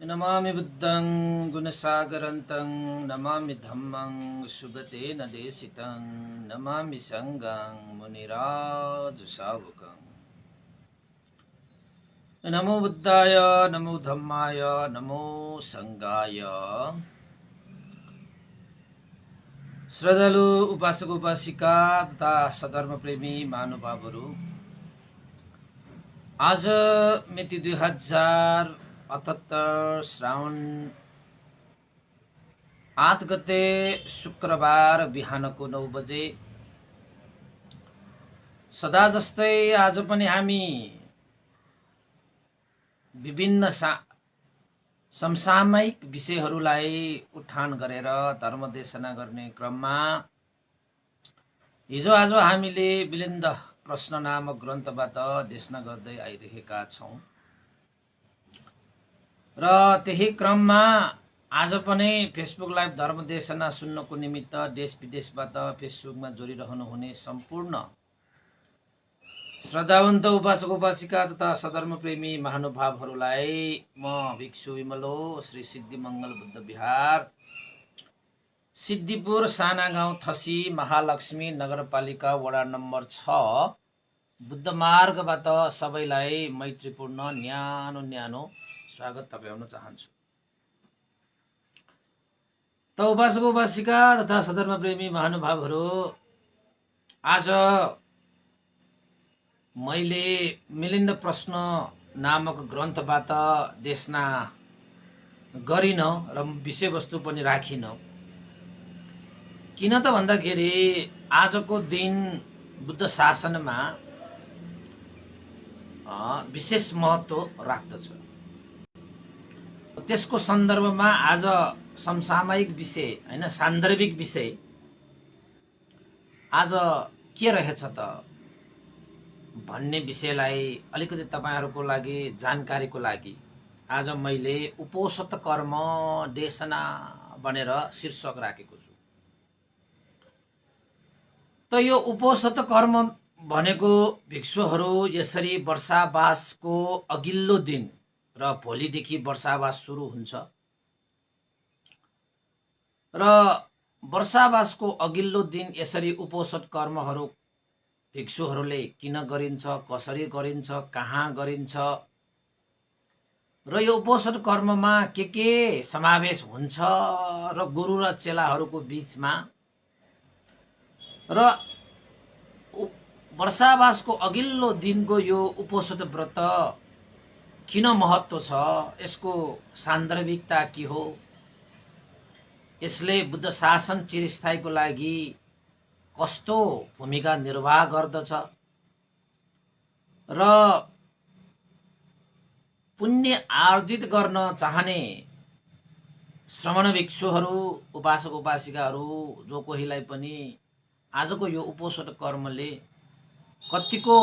नमामि बुद्धं गुणसागरन्तं नमामि धम्मं सुगतेन देशितं नमामि संघं मुनिराजसावकं। नमो बुद्धाय नमो धम्माय नमो संघाय। श्रद्धालु उपासक उपासिका तथा सधर्म प्रेमी महानुभावहरू, आज मिति 2078 श्रावण 8 गते शुक्रबार बिहानको 9 बजे सदा जस्तै आज पनि हामी विभिन्न समसामयिक विषयहरूलाई उठान गरेर धर्मदेशना गर्ने क्रममा हिजो आज हामीले विलिन्द प्रश्न नामक ग्रन्थबाट देशना गर्दै आइरहेका छौं र त्यही क्रममा आज पनि फेसबुक लाइभ धर्मदेशना सुन्नको निमित्त देश विदेशबाट फेसबुकमा जोडिरहनु हुने सम्पूर्ण श्रद्धावन्त उपासक उपासिका तथा सधर्म प्रेमी महानुभावहरूलाई म भिक्षु विमलो श्री सिद्धिमंगल बुद्ध विहार सिद्धिपुर साना गाउँ थसी महालक्ष्मी नगरपालिका वडा नम्बर 6 बुद्ध मार्गबाट सबैलाई मैत्रीपूर्ण न्यानो स्वागत टक्राउन चाहन्छु। त उपासक उपासिका तथा सधर्म प्रेमी महानुभावहरू, आज मैले मिलिन्द प्रश्न नामक ग्रन्थबाट देशना गरिन र विषयवस्तु पनि राखिन। किन त भन्दाखेरि आजको दिन बुद्ध शासनमा विशेष महत्व राख्दछ। त्यसको सन्दर्भमा आज समसामयिक विषय हैन, सान्दर्भिक विषय आज के रहेछ त भन्ने विषयलाई अलिकति तपाईहरुको लागि जानकारीको लागि आज मैले उपोषित कर्म देशना भनेर शीर्षक राखेको छु। त यो उपोषित कर्म भनेको भिक्षुहरू यसरी वर्षावासको अघिल्लो दिन र भोलिदेखि वर्षावास सुरु हुन्छ र वर्षावासको अघिल्लो दिन यसरी उपोषित कर्महरू भिक्षुहरूले किन गरिन्छ, कसरी गरिन्छ, कहाँ गरिन्छ र यो उपोषित कर्ममा के समावेश हुन्छ र गुरु र चेलाहरूको बीचमा र वर्षावासको अघिल्लो दिनको यो उपोषित व्रत किन महत्व छ, यसको सान्दर्भिकता के हो, यसले बुद्ध शासन चिरस्थायीको लागि कस्तो भूमिका निर्वाह गर्दछ र पुण्य आर्जित गर्न चाहने श्रमण भिक्षुहरू उपासक उपासिकाहरू जो कोहीलाई पनि आजको यो उपोषित कर्मले कतिको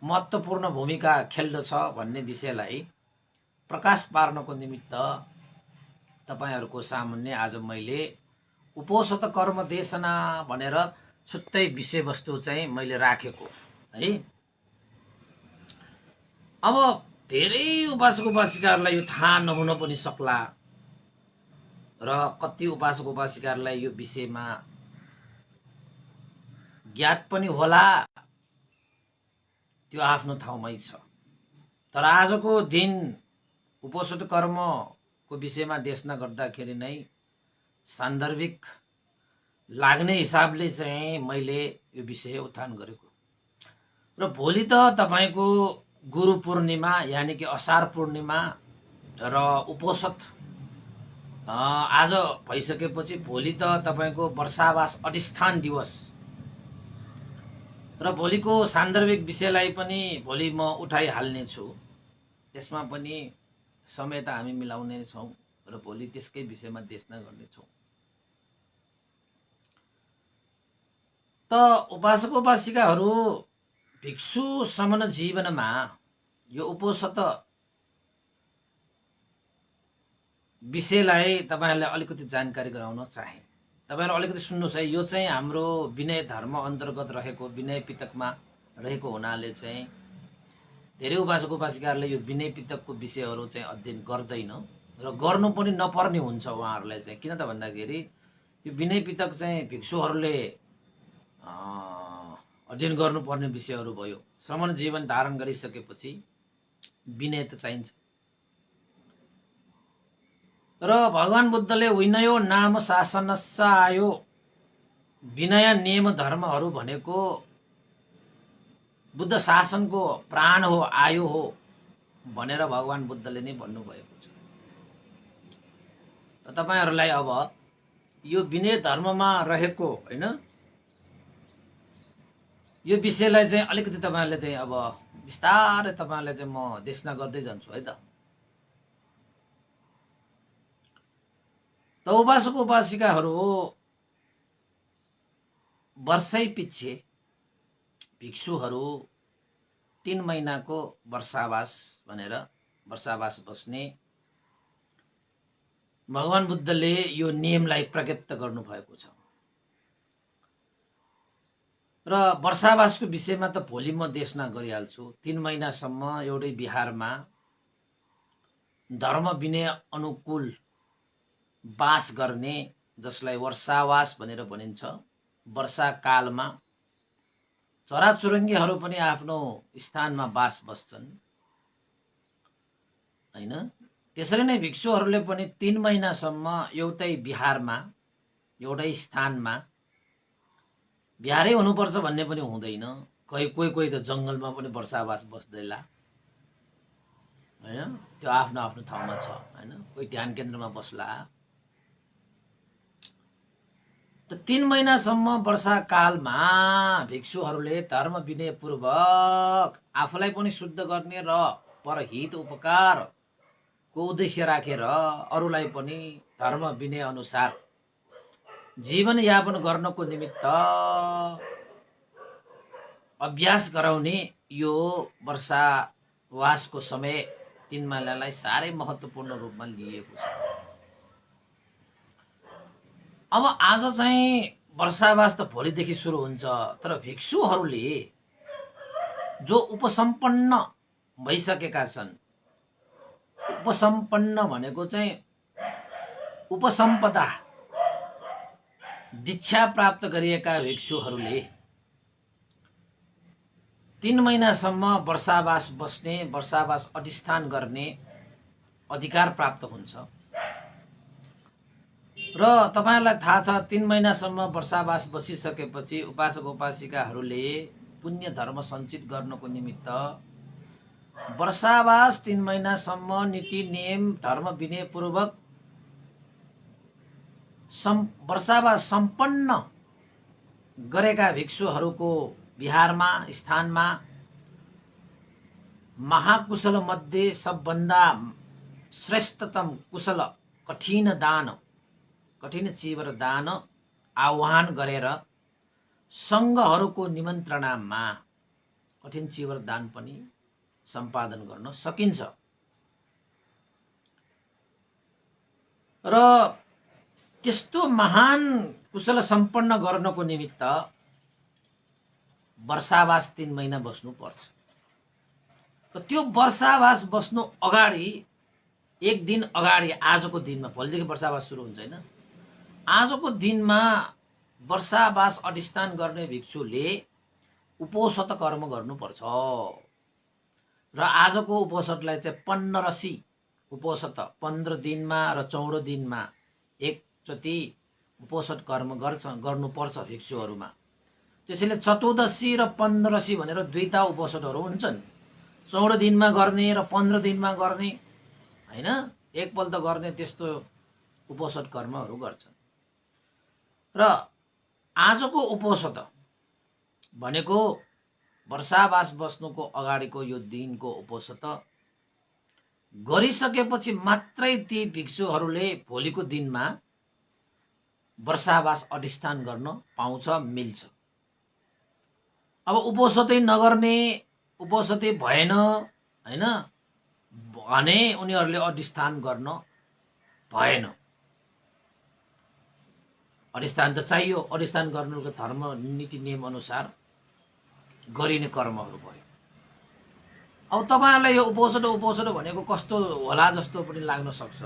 महत्त्वपूर्ण भूमिका खेल्दछ भन्ने विषयलाई प्रकाश पार्नको निमित्त तपाईहरुको सामुन्ने आज मैले उपोषित कर्म देशना भनेर छुट्टै विषयवस्तु चाहिँ मैले राखेको है। अब धेरै उपासक उपासिकाहरूलाई यो थाहा नहुन पनि सक्ला र कति उपासक उपासिकाहरूलाई यो विषयमा ज्ञात पनि होला, त्यो आफ्नो ठाउँमै छ। तर आजको दिन उपोषित कर्मको विषयमा देशना गर्दाखेरि नै सान्दर्भिक लाग्ने हिसाबले चाहिँ मैले यो विषय उत्थान गरेको र भोलि त तपाईको गुरु पूर्णिमा यानी कि असार पूर्णिमा र उपोषित आज भइसकेपछि भोलि त तपाईको वर्षावास अधिष्ठान दिवस र भोलिको सान्दर्भिक विषयलाई पनि भोलि म उठाइहाल्ने छु। त्यसमा पनि समय त हामी मिलाउने छौं र भोलि त्यसकै विषयमा देशना गर्ने छौं। त उपासक उपासिकाहरू, भिक्षु श्रमण जीवनमा यो उपोषित विषयलाई तपाईहरुलाई अलिकति जानकारी गराउन चाहे। तपाईहरु अलिकति सुन्नुस् है, यो चाहिँ हाम्रो विनय धर्म अन्तर्गत रहेको विनय पिटकमा रहेको हुनाले चाहिँ धेरै उपासक उपासिकाहरूले यो विनय पिटकको विषयहरू चाहिँ अध्ययन गर्दैन र गर्नु पनि नपर्ने हुन्छ उहाँहरूलाई चाहिँ। किन त भन्दाखेरि यो विनय पिटक चाहिँ भिक्षुहरूले अध्ययन गर्नुपर्ने विषयहरू भयो। श्रमण जीवन धारण गरिसकेपछि विनय त चाहिन्छ। र भगवान बुद्धले विनयो नाम शासनस्स आयो, विनय नियम धर्महरू भनेको बुद्ध शासनको प्राण हो, आयो हो भनेर भगवान बुद्धले नै भन्नुभएको छ। त तपाईहरुलाई अब यो विनय धर्ममा रहेको हैन यो विषयलाई चाहिँ अलिकति तपाईहरुले चाहिँ अब विस्तारै तपाईहरुलाई चाहिँ म देशना गर्दै जान्छु है त। उपासक उपासिकाहरू वर्षै पछि भिक्षुहरू 3 महिनाको वर्षावास भनेर वर्षावास बस्ने भगवान बुद्धले यो नियमलाई प्रकट गर्नु भएको छ। र वर्षावासको विषयमा त भोलि म देशना गरिहाल्छु। 3 महिनासम्म एउटै विहारमा धर्म विनय अनुकूल वास गर्ने, जसलाई वर्षावास भनेर भनिन्छ। वर्षा कालमा चराचुरुङ्गीहरू पनि आफ्नो स्थानमा वास बस्छन् हैन। त्यसरी नै भिक्षुहरूले पनि 3 महिनासम्म एउटै विहारमा एउटै स्थानमा, बिहारै हुनुपर्छ भन्ने पनि हुँदैन। कोही त जंगलमा पनि वर्षावास बस्दैला हैन, त्यो आफ्नो आफ्नो ठाउँमा छ हैन। कोही ध्यान केन्द्रमा बस्ला। त 3 महिनासम्म वर्षाकालमा भिक्षुहरूले धर्म विनय पूर्वक आफूलाई पनि शुद्ध गर्ने र परहित उपकार को उद्देश्य राखेर अरूलाई पनि धर्म विनय अनुसार जीवन यापन गर्नको निमित्त अभ्यास गराउने यो वर्षावासको समय 3 महिनालाई साह्रै महत्त्वपूर्ण रूपमा लिएको छ। अब आज चाहिँ वर्षावास त भोलिदेखि सुरु हुन्छ, तर भिक्षुहरूले जो उपसम्पन्न भइसकेका छन्, उपसम्पन्न भनेको चाहिँ उपसम्पदा दीक्षा प्राप्त गरिएका भिक्षुहरूले 3 महिनासम्म वर्षावास बस्ने, वर्षावास अधिष्ठान गर्ने अधिकार प्राप्त हुन्छ। र तपाईहरुलाई थाहा छ 3 महिनासम्म वर्षावास बसिसकेपछि उपासक उपासिकाहरूले पुण्य धर्म सञ्चित गर्नको निमित्त वर्षावास 3 महिनासम्म नीति नियम धर्म विनय पूर्वक वर्षावास सम्पन्न गरेका भिक्षुहरूको विहारमा स्थानमा महाकुशल मध्ये सबभन्दा श्रेष्ठतम कुशल कठिन दान, कठिन चीवर दान आह्वान गरेर संघहरूको निमन्त्रणामा कठिन चीवर दान पनि सम्पादन गर्न सकिन्छ। र त्यस्तो महान कुशल सम्पन्न गर्नको निमित्त वर्षावास 3 महिना बस्नु पर्छ। र त्यो वर्षावास बस्नु अगाडि एक दिन अगाडि, आजको दिनमा, भोलिदेखि वर्षावास सुरु हुन्छ हैन, आजको दिनमा वर्षावास अधिष्ठान गर्ने भिक्षुले उपोषत कर्म गर्नुपर्छ। र आजको उपोषतलाई चाहिँ 15सी उपोषत 15 दिनमा र 14 दिनमा एकचोटि उपोषत कर्म गर्नुपर्छ भिक्षुहरूमा। त्यसैले 14सी र 15सी भनेर दुईटा उपोषतहरू हुन्छन्। 14 दिनमा गर्ने र 15 दिनमा गर्ने हैन, एकपल्ट गर्ने त्यस्तो उपोषत कर्महरू गर्छन्। र आजको उपोषत भनेको वर्षावास बस्नुको अगाडिको यो दिनको उपोषत गरिसकेपछि मात्रै ती भिक्षुहरूले भोलिको दिनमा वर्षावास अधिष्ठान गर्न पाउँछ, मिल्छ। अब उपोषतै नगर्ने, उपोषतै भएन हैन भने उनीहरूले अधिष्ठान गर्न भएन। अधिष्ठान त चाहियो, अधिष्ठान गर्नुको धर्म नीति नियम अनुसार गरिने कर्महरू भयो। अब तपाईहरुलाई यो उपोषण भनेको कस्तो होला जस्तो पनि लाग्न सक्छ।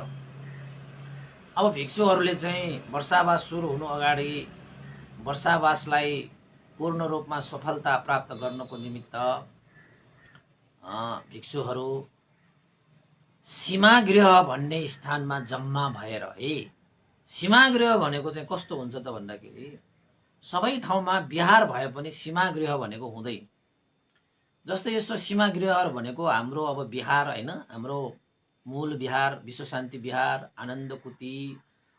अब भिक्षुहरूले चाहिँ वर्षावास सुरु हुनु अगाडि वर्षावासलाई पूर्ण रूपमा सफलता प्राप्त गर्नको निमित्त भिक्षुहरू सीमागृह भन्ने स्थानमा जम्मा भएर है। सीमागृह भनेको चाहिँ कस्तो हुन्छ त भन्दाखेरि सबै ठाउँमा बिहार भए पनि सीमागृह भनेको हुँदैन। जस्तै यस्तो सीमागृहहरू भनेको हाम्रो अब बिहार हैन, हाम्रो मूल बिहार विश्व शान्ति बिहार, आनन्दकुटी,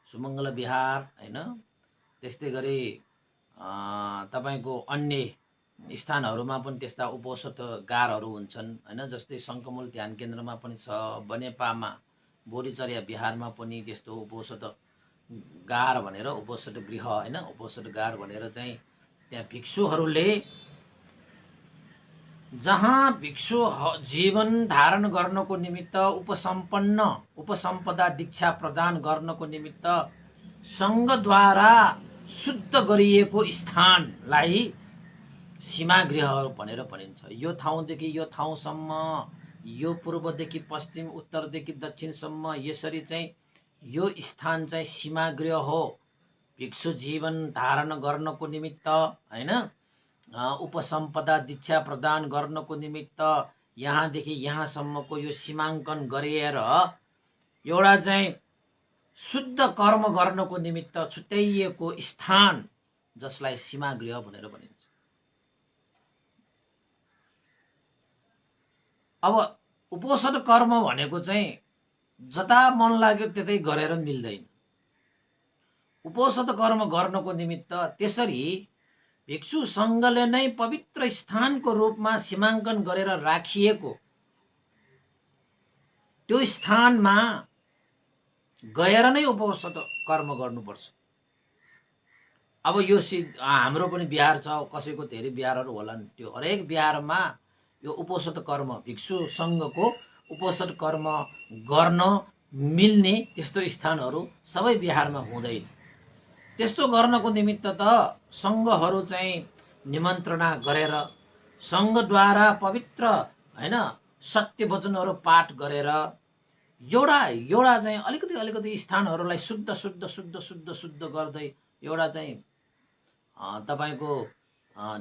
सुमङ्गल बिहार हैन, त्यस्तै गरी तपाईको अन्य स्थानहरूमा पनि त्यस्ता उपोषितगारहरू हुन्छन् हैन। जस्तै शङ्खमूल ध्यान केन्द्रमा पनि छ, बनेपामा बोरीचर्या बिहारमा पनि त्यस्तो उपोषित गार भनेर उपोषित गृह हैन, उपोषित गार भनेर चाहिँ त्यहाँ भिक्षुहरूले जहाँ भिक्षु जीवन धारण गर्नको निमित्त उपसम्पदा दीक्षा प्रदान गर्नको निमित्त संघद्वारा शुद्ध गरिएको स्थानलाई सीमागृहहरू भनेर भनिन्छ। यो ठाउँदेखि यो ठाउँसम्म, यो पूर्वदेखि पश्चिम, उत्तरदेखि दक्षिणसम्म यसरी चाहिँ यो स्थान चाहिँ सीमागृह हो। भिक्षु जीवन धारण गर्नको निमित्त हैन, उपसम्पदा दीक्षा प्रदान गर्नको निमित्त यहाँदेखि यहाँसम्मको यो सीमाङ्कन गरिएर एउटा चाहिँ शुद्ध कर्म गर्नको निमित्त छुट्याइएको स्थान जसलाई सीमागृह भनेर भनिन्छ। अब उपोषण कर्म भनेको चाहिँ जता मन लाग्यो त्यतै गरेर मिल्दैन। उपोषण कर्म गर्नको निमित्त त्यसरी भिक्षु संघले नै पवित्र स्थानको रूपमा सीमाङ्कन गरेर राखिएको त्यो स्थानमा गएर नै उपोषण कर्म गर्नुपर्छ। अब यो हाम्रो पनि बिहार छ, कसैको धेरै बिहारहरू होलान्, त्यो हरेक बिहारमा यो उपोषण कर्म भिक्षु संघको उपोषण कर्म गर्न मिल्ने त्यस्तो स्थानहरू सबै बिहारमा हुँदैन। त्यस्तो गर्नको निमित्त त संघहरू चाहिँ निमन्त्रणा गरेर संघद्वारा पवित्र हैन सत्य वचनहरू पाठ गरेर एउटा चाहिँ अलिकति स्थानहरूलाई शुद्ध गर्दै एउटा चाहिँ तपाईको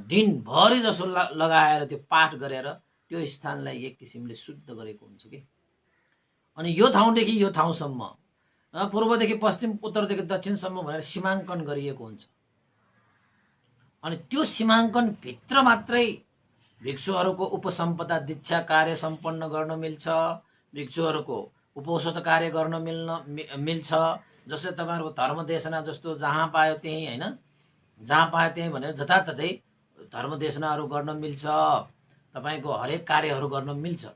दिनभरि जसो लगाएर त्यो पाठ गरेर त्यो स्थानलाई एक किसिमले शुद्ध गरेको हुन्छ कि। अनि यो ठाउँदेखि यो ठाउँसम्म, पूर्वदेखि पश्चिम, उत्तरदेखि दक्षिणसम्म भनेर सीमाङ्कन गरिएको हुन्छ। अनि त्यो सीमाङ्कन भित्र मात्रै भिक्षुहरूको उपसम्पदा दीक्षा कार्य सम्पन्न गर्न मिल्छ, भिक्षुहरूको उपोषण कार्य गर्न मिल्छ। जस्तै तपाईहरुको धर्मदेशना जस्तो जहाँ पायो त्यही हैन, जहाँ पायो त्यही भनेर जताततै धर्मदेशनाहरू गर्न मिल्छ, तपाईको हरेक कार्यहरू गर्न मिल्छ।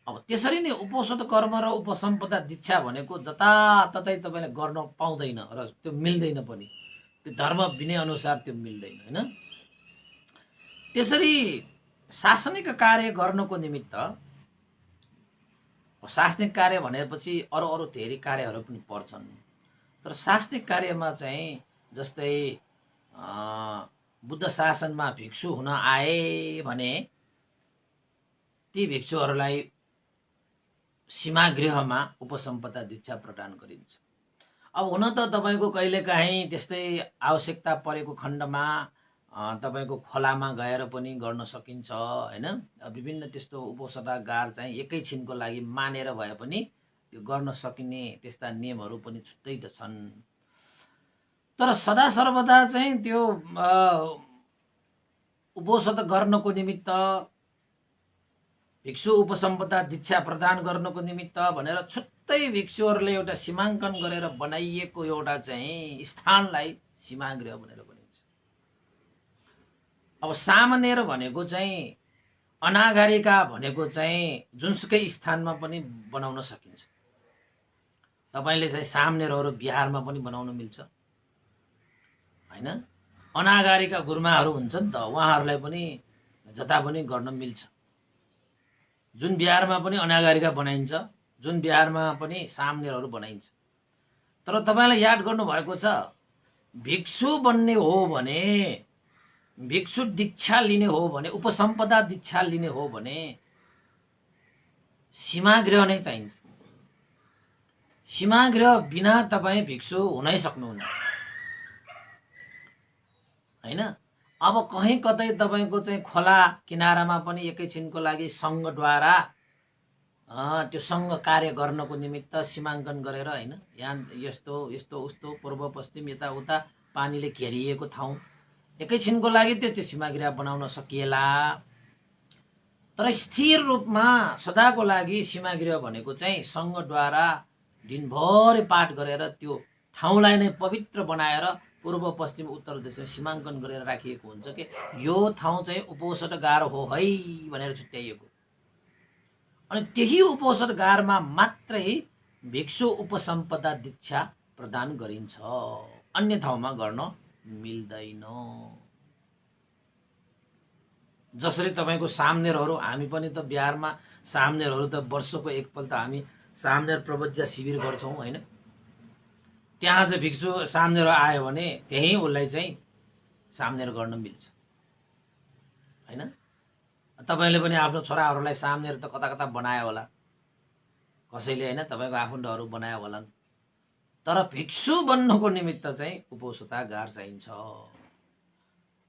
अब त्यसरी नै उपोषण कर्म र उपसम्पदा दीक्षा भनेको जताततै तपाईले गर्न पाउँदैन र त्यो मिल्दैन पनि, त्यो धर्म विनय अनुसार त्यो मिल्दैन हैन। त्यसरी शासनिक कार्य गर्नको निमित्त, शासनिक कार्य भनेपछि अरु धेरै कार्यहरू पनि पर्छन्, तर शासनिक कार्यमा चाहिँ जस्तै बुद्ध शासनमा भिक्षु हुन आए भने ती भिक्षुहरूलाई सीमागृहमा उपसम्पदा दीक्षा प्रदान गरिन्छ। अब हुन त तपाईको कहिलेकाहीँ त्यस्तै आवश्यकता परेको खण्डमा तपाईको खोलामा गएर पनि गर्न सकिन्छ हैन। विभिन्न त्यस्तो उपोषणागार चाहिँ एकैछिनको लागि मानेर भए पनि त्यो गर्न सकिने त्यस्ता नियमहरू पनि छुट्टै त छन्। तर सदा सर्वदा चाहिँ त्यो उपोषण गर्नको निमित्त, भिक्षु उपसम्पदा दीक्षा प्रदान गर्नको निमित्त भनेर छुट्टै भिक्षुहरूले एउटा सीमाङ्कन गरेर बनाइएको एउटा चाहिँ स्थानलाई सीमागृह भनेर भनिन्छ। अब सामान्य भनेको चाहिँ अनागारिका भनेको चाहिँ जुनसुकै स्थानमा पनि बनाउन सकिन्छ। तपाईले चाहिँ सामनेरहरू बिहारमा पनि बनाउन मिल्छ हैन। अनागारिका गुरुमाहरू हुन्छन् त, उहाँहरूलाई पनि जता पनि गर्न मिल्छ। जुन बिहारमा पनि अनागारिका बनाइन्छ, जुन बिहारमा पनि सामनेरहरू बनाइन्छ। तर तपाईलाई याद गर्नु भएको छ, भिक्षु बन्ने हो भने, भिक्षु दीक्षा लिने हो भने, उपसम्पदा दीक्षा लिने हो भने सीमागृह नै चाहिन्छ। सीमागृह बिना तपाईँ भिक्षु हुनै सक्नुहुन्न हैन। अब कहीँ कतै तपाईँको चाहिँ खोला किनारामा पनि एकैछिनको लागि सङ्घद्वारा त्यो सङ्घ कार्य गर्नको निमित्त सीमाङ्कन गरेर हैन, यहाँ यस्तो यस्तो उस्तो पूर्व पश्चिम यताउता पानीले घेरिएको ठाउँ एकैछिनको लागि त्यो सीमागृह बनाउन सकिएला। तर स्थिर रूपमा सदाको लागि सीमागृह भनेको चाहिँ सङ्घद्वारा दिनभरि पाठ गरेर त्यो ठाउँलाई नै पवित्र बनाएर पूर्व पश्चिम उत्तर दक्षिण सीमाङ्कन गरेर राखिएको हुन्छ कि यो ठाउँ चाहिँ उपोषणगार हो है भनेर छुट्याइएको। अनि त्यही उपोषणगारमा मात्रै भिक्षु उपसम्पदा दीक्षा प्रदान गरिन्छ, अन्य ठाउँमा गर्न मिल्दैन। जसरी तपाईँको सामनेरहरू, हामी पनि त बिहारमा सामनेरहरू त वर्षको एकपल्ट हामी सामनेर प्रवज्या शिविर गर्छौँ हैन। त्यहाँ चाहिँ भिक्षु सामनेर आयो भने त्यही उसलाई चाहिँ सामनेर गर्न मिल्छ हैन। तपाईँले पनि आफ्नो छोराहरूलाई सामनेर त कता कता बनायो होला, कसैले हैन, तपाईँको आफन्तहरू बनायो होलान्। तर भिक्षु बन्नको निमित्त चाहिँ उपोषतागार चाहिन्छ।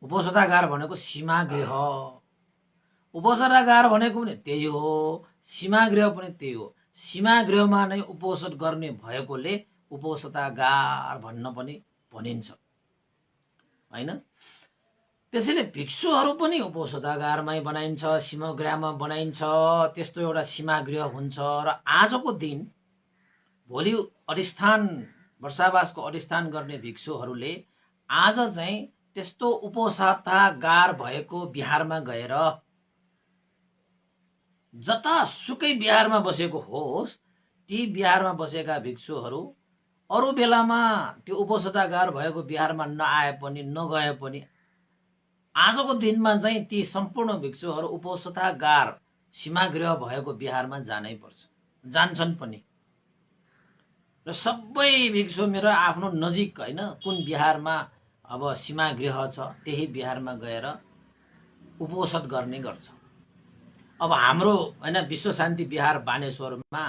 उपोषतागार भनेको सीमागृह, उपोषतागार भनेको पनि त्यही हो, सीमागृह पनि त्यही हो। सीमागृहमा नै उपोषण गर्ने भएकोले उपोषतागार भन्न पनि भनिन्छ हैन। त्यसैले भिक्षुहरू पनि उपोषतागारमै बनाइन्छ, सीमागृहमा बनाइन्छ, त्यस्तो एउटा सीमागृह हुन्छ। र आजको दिन भोलि अधिष्ठान वर्षावासको अधिष्ठान गर्ने भिक्षुहरूले आज चाहिँ त्यस्तो उपोषतागार भएको बिहारमा गएर जतासुकै बिहारमा बसेको होस्, ती बिहारमा बसेका भिक्षुहरू अरू बेलामा त्यो उपोषतागार भएको बिहारमा नआए पनि नगए पनि आजको दिनमा चाहिँ ती सम्पूर्ण भिक्षुहरू उपोषतागार सीमागृह भएको बिहारमा जानै पर्छ, जान्छन् पनि। र सबै भिक्षु मेरो आफ्नो नजिक हैन कुन बिहारमा अब सीमागृह छ त्यही बिहारमा गएर उपोषण गर्ने गर्छ। अब हाम्रो हैन विश्व शान्ति बिहार बानेश्वरमा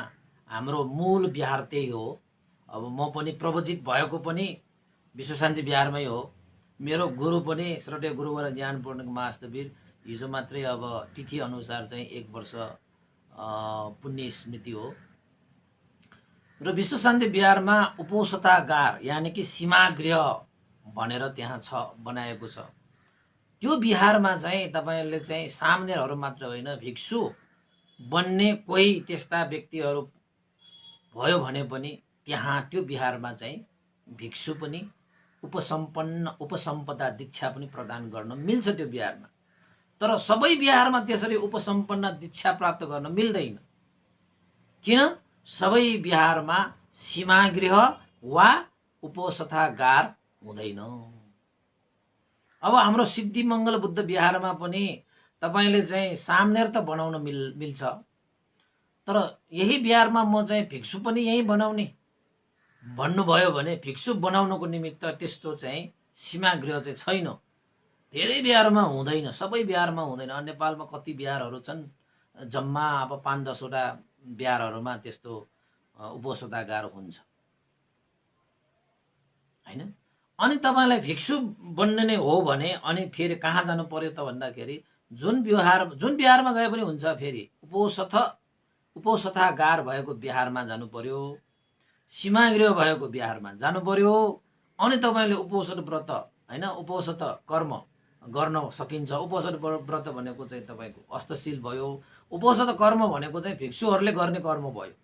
हाम्रो मूल बिहार त्यही हो। अब म पनि प्रवचित भएको पनि विश्व शान्ति बिहारमै हो। मेरो गुरु पनि श्रद्धेय गुरुवर ज्ञान पूर्णिक महास्तवीर हिजो मात्रै अब तिथि अनुसार चाहिँ 1 वर्ष पुण्य स्मृति हो। र विश्व शान्ति बिहारमा उपोषतागार यानि कि सीमागृह भनेर त्यहाँ छ, बनाएको छ। त्यो बिहारमा चाहिँ तपाईहरुले चाहिँ सामनेरहरू मात्र होइन, भिक्षु बन्ने कोही त्यस्ता व्यक्तिहरू भयो भने पनि त्यहाँ त्यो बिहारमा चाहिँ भिक्षु पनि उपसम्पदा दीक्षा पनि प्रदान गर्न मिल्छ त्यो बिहारमा। तर सबै बिहारमा त्यसरी उपसम्पन्न दीक्षा प्राप्त गर्न मिल्दैन। किन? सबै बिहारमा सीमागृह वा उपोषतागार हुँदैन। अब हाम्रो सिद्धि मङ्गल बुद्ध बिहारमा पनि तपाईले चाहिँ सामनेर त बनाउन मिल्छ, तर यही बिहारमा म चाहिँ भिक्षु पनि यही बनाउने भन्नुभयो भने भिक्षु बनाउनको निमित्त त्यस्तो चाहिँ सीमागृह चाहिँ छैन। धेरै बिहारमा हुँदैन, सबै बिहारमा हुँदैन। नेपालमा कति बिहारहरू छन्, जम्मा अब 5-10 वटा बिहारहरूमा त्यस्तो उपोषतागार हुन्छ हैन। अनि तपाईलाई भिक्षु बन्ने नै हो भने अनि फेरि कहाँ जानु पर्यो त भन्दाखेरि जुन बिहारमा गए पनि हुन्छ, फेरि उपोषतागार भएको बिहारमा जानु पर्यो, सीमागृह भएको बिहारमा जानु पर्यो। अनि तपाईले उपोषण व्रत हैन, उपोषण कर्म गर्न सकिन्छ। उपोषण व्रत भनेको चाहिँ तपाईको अष्टशील भयो, उपोषण कर्म भनेको चाहिँ भिक्षुहरूले गर्ने कर्म भयो।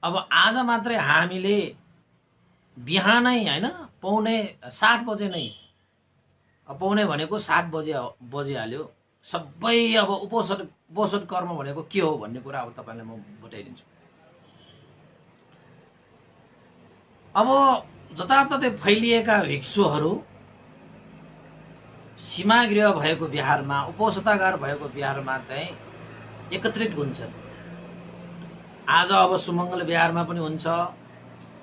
अब आज मात्रै हामीले बिहानै हैन पौने 7 बजे नै, पौने भनेको 7 बजे हाल्यो सबै। अब उपोषण कर्म भनेको के हो भन्ने कुरा अब तपाईलाई म बताइदिन्छु। अब जताततै फैलिएका भिक्षुहरू सीमागृह भएको बिहारमा, उपोषतागार भएको बिहारमा चाहिँ एकत्रित हुन्छन्। आज अब सुमङ्गल बिहारमा पनि हुन्छ,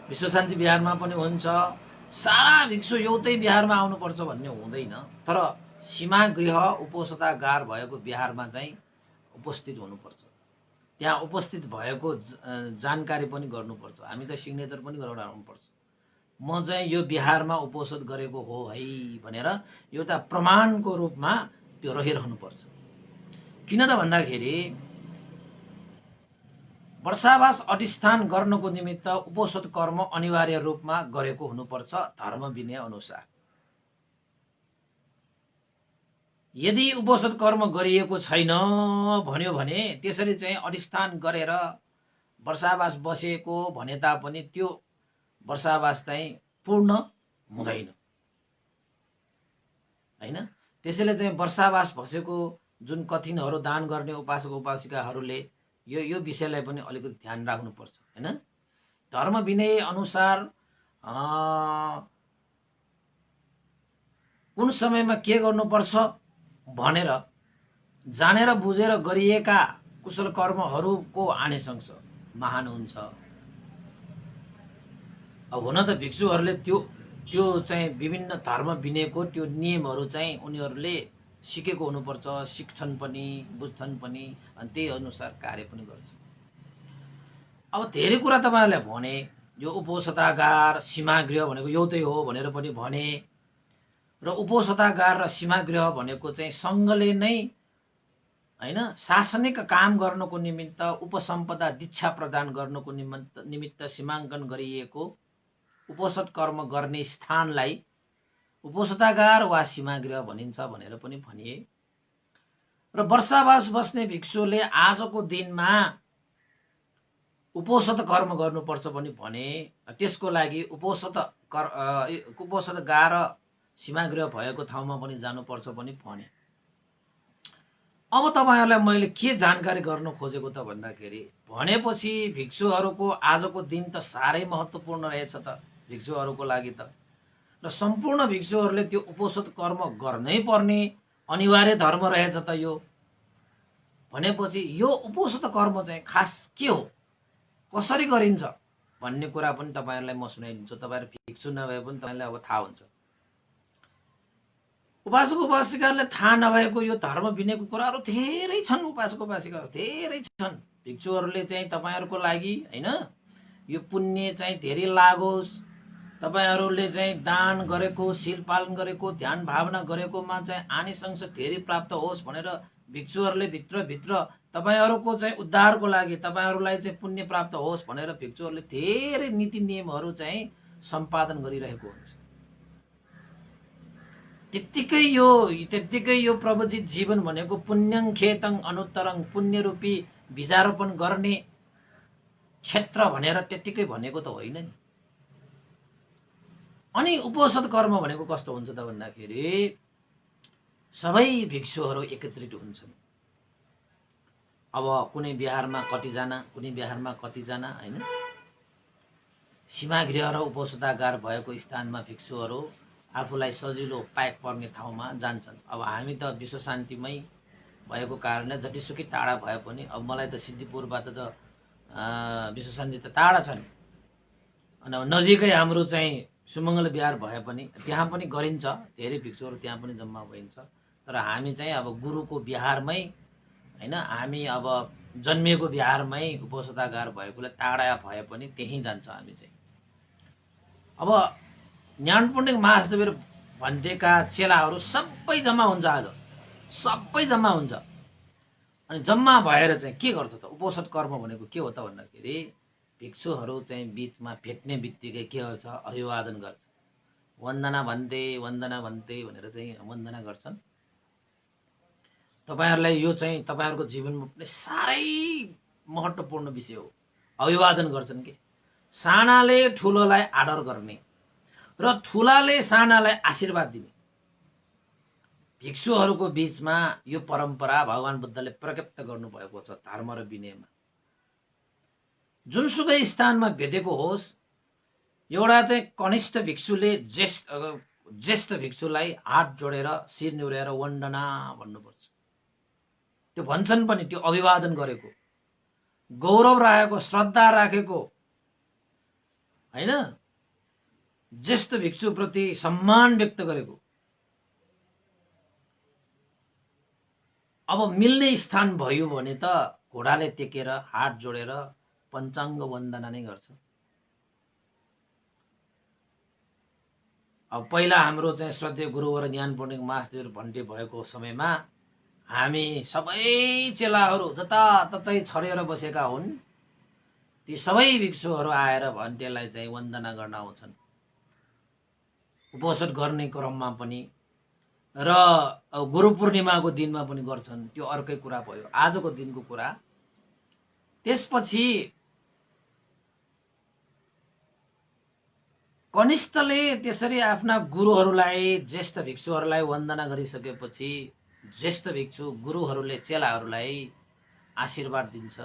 विश्व शान्ति बिहारमा पनि हुन्छ। सारा भिक्षु एउटै बिहारमा आउनुपर्छ भन्ने हुँदैन। तर सीमागृह उपोषतागार भएको बिहारमा चाहिँ उपस्थित हुनुपर्छ, त्यहाँ उपस्थित भएको जानकारी पनि गर्नुपर्छ, हामी त सिग्नेचर पनि गराउनुपर्छ। म चाहिँ यो बिहारमा उपोषण गरेको हो है भनेर एउटा प्रमाणको रूपमा त्यो रहिरहनुपर्छ। किन त भन्दाखेरि वर्षावास अधिष्ठान गर्नको निमित्त उपोषण कर्म अनिवार्य रूपमा गरेको हुनुपर्छ धर्म विनय अनुसार। यदि उपोषण कर्म गरिएको छैन भन्यो भने त्यसरी चाहिँ अधिष्ठान गरेर वर्षावास बसेको भने तापनि त्यो वर्षावास चाहिँ पूर्ण हुँदैन हैन। त्यसैले चाहिँ वर्षावास बसेको जुन कठिनहरू दान गर्ने उपासक उपासिकाहरूले यो विषयलाई पनि अलिकति ध्यान राख्नुपर्छ हैन। धर्म विनय अनुसार कुन समयमा के गर्नुपर्छ भनेर जानेर बुझेर गरिएका कुशल कर्महरूको आनिसंस महान हुन्छ। अब हुन त भिक्षुहरूले त्यो चाहिँ विभिन्न धर्म विनयको त्यो नियमहरू चाहिँ उनीहरूले सिकेको हुनुपर्छ, सिक्छन् पनि बुझ्छन् पनि अनि त्यही अनुसार कार्य पनि गर्छ। अब धेरै कुरा तपाईहरुलाई भने, यो उपोषतागार सीमागृह भनेको एउटै हो भनेर पनि भने, र उपोषतागार र सीमागृह भनेको चाहिँ संघले नै हैन शासनिक काम गर्नको निमित्त उपसम्पदा दीक्षा प्रदान गर्नको निमित्त सीमाङ्कन गरिएको उपोषण कर्म गर्ने स्थानलाई उपोषतागार वा सीमागृह भनिन्छ भनेर पनि भनिए। र वर्षावास बस्ने भिक्षुले आजको दिनमा उपोषण कर्म गर्नुपर्छ पनि भने, त्यसको लागि उपोषणगार सीमागृह भएको ठाउँमा पनि जानुपर्छ पनि भने। अब तपाईहरुलाई मैले के जानकारी गर्न खोजेको त भन्दाखेरि, भनेपछि भिक्षुहरूको आजको दिन त साह्रै महत्त्वपूर्ण रहेछ त भिक्षुहरूको लागि त, र सम्पूर्ण भिक्षुहरूले त्यो उपोषण कर्म गर्नै पर्ने अनिवार्य धर्म रहेछ त यो। भनेपछि यो उपोषण कर्म चाहिँ खास के हो, कसरी गरिन्छ भन्ने कुरा पनि तपाईहरुलाई म सुनाइदिन्छु। तपाईहरु भिक्षु नभए पनि तपाईलाई अब थाहा हुन्छ। उपासक उपासिकाहरूले थाहा नभएको यो धर्म विनयको कुराहरू धेरै छन्। उपासक उपासिकाहरू धेरै छन्। भिक्षुहरूले चाहिँ तपाईहरुको लागि हैन यो पुण्य चाहिँ धेरै लागोस्, तपाईहरुले चाहिँ दान गरेको, शील पालन गरेको, ध्यान भावना गरेकोमा चाहिँ आनिसंस धेरै प्राप्त होस् भनेर भिक्षुहरूले भित्र तपाईहरुको चाहिँ उद्धारको लागि, तपाईहरुलाई चाहिँ पुण्य प्राप्त होस् भनेर भिक्षुहरूले धेरै नीति नियमहरू चाहिँ सम्पादन गरिरहेको हुन्छ। त्यत्तिकै यो प्रवचित जीवन भनेको पुण्यं खेतं अनुत्तरं, पुण्य रूपी बीजारोपण गर्ने क्षेत्र भनेर त्यत्तिकै भनेको त होइन नि। अनि उपोषण कर्म भनेको कस्तो हुन्छ त भन्दाखेरि, सबै भिक्षुहरू एकत्रित हुन्छन्। अब कुनै बिहारमा कतिजना, कुनै बिहारमा कतिजना हैन, सीमागृह र उपोषतागार भएको स्थानमा भिक्षुहरू आफूलाई सजिलो पाएक पर्ने ठाउँमा जान्छन्। अब हामी त विश्व शान्तिमै भएको कारणले जतिसुकै टाढा भए पनि, अब मलाई त सिद्धिपुरबाट त विश्व शान्ति त टाढा छन्, अनि नजिकै हाम्रो चाहिँ सुमङ्गल बिहार भए पनि त्यहाँ पनि गरिन्छ, धेरै भिक्षुहरू त्यहाँ पनि जम्मा भइन्छ। तर हामी चाहिँ अब गुरुको बिहारमै हैन, हामी अब जन्मिएको बिहारमै उपोषतागार भएकोले टाढा भए पनि त्यहीँ जान्छ हामी चाहिँ। अब ज्ञान पण्डित महासदेव भन्देका चेलाहरू सबै जम्मा हुन्छ, आज सबै जम्मा हुन्छ। अनि जम्मा भएर चाहिँ के गर्छ त, उपोषण कर्म भनेको के हो त भन्दाखेरि, भिक्षुहरू चाहिँ बीचमा भेट्ने बित्तिकै के गर्छ, अभिवादन गर्छ, वन्दना भन्ते भनेर चाहिँ वन्दना गर्छन्। तपाईहरुलाई यो चाहिँ तपाईहरुको जीवनमा पनि साह्रै महत्त्वपूर्ण विषय हो। अभिवादन गर्छन् के, सानाले ठुलोलाई आदर गर्ने र ठुलाले सानालाई आशीर्वाद दिने। भिक्षुहरूको बीचमा यो परम्परा भगवान बुद्धले प्रकट गर्नुभएको छ धर्म र विनयमा। जुनसुकै स्थानमा भेटेको होस्, एउटा चाहिँ कनिष्ठ भिक्षुले ज्येष्ठ भिक्षुलाई हात जोडेर शिर निहुर्याएर वन्दना भन्नुपर्छ। त्यो भन्छन् पनि, त्यो अभिवादन गरेको, गौरव राखेको, श्रद्धा राखेको हैन, ज्येष्ठ भिक्षुप्रति सम्मान व्यक्त गरेको। अब मिल्ने स्थान भयो भने त घोडाले टेकेर हात जोडेर पञ्चाङ्ग वन्दना नै गर्छ। अब पहिला हाम्रो चाहिँ श्रद्धेय गुरुवर ज्ञान पण्डित महादेव भन्टे भएको समयमा हामी सबै चेलाहरू जताततै छरेर बसेका हुन्। ती सबै भिक्षुहरू आएर भन्टेलाई चाहिँ वन्दना गर्न आउँछन् उपोषण गर्ने क्रममा पनि, र गुरु पूर्णिमाको दिनमा पनि गर्छन्। त्यो अर्कै कुरा भयो, आजको दिनको कुरा। त्यसपछि कनिष्ठले त्यसरी आफ्ना गुरुहरूलाई, ज्येष्ठ भिक्षुहरूलाई वन्दना गरिसकेपछि ज्येष्ठ भिक्षु गुरुहरूले चेलाहरूलाई आशीर्वाद दिन्छ।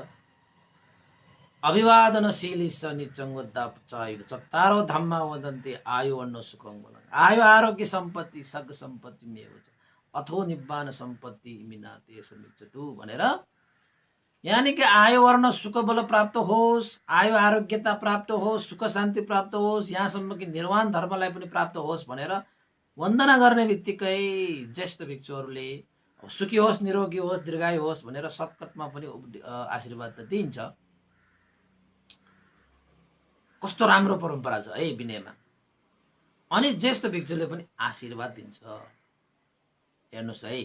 अभिवादनशीलिस निचङ्गोद्धापचायु चत्तारो धम्मा वदन्ते आयु अन्न सुखं बलं। आयु आरोग्य सम्पत्ति सग सम्पत्ति मेव छ अथो निब्बान सम्पत्ति मिनाते समिच्चतु भनेर, यानी कि आयु वर्ण सुख बल प्राप्त होस्, आयु आरोग्यता प्राप्त होस्, सुख शान्ति प्राप्त होस्, यहाँसम्म कि निर्वाण धर्मलाई पनि प्राप्त होस् भनेर वन्दना गर्ने बित्तिकै ज्येष्ठ भिक्षुहरूले सुखी होस्, निरोगी होस्, दीर्घायु होस् भनेर सत्कतमा पनि आशीर्वाद त दिइन्छ। कस्तो राम्रो परम्परा छ है विनयमा। अनि ज्येष्ठ भिक्षुले पनि आशीर्वाद दिन्छ। हेर्नुहोस् है,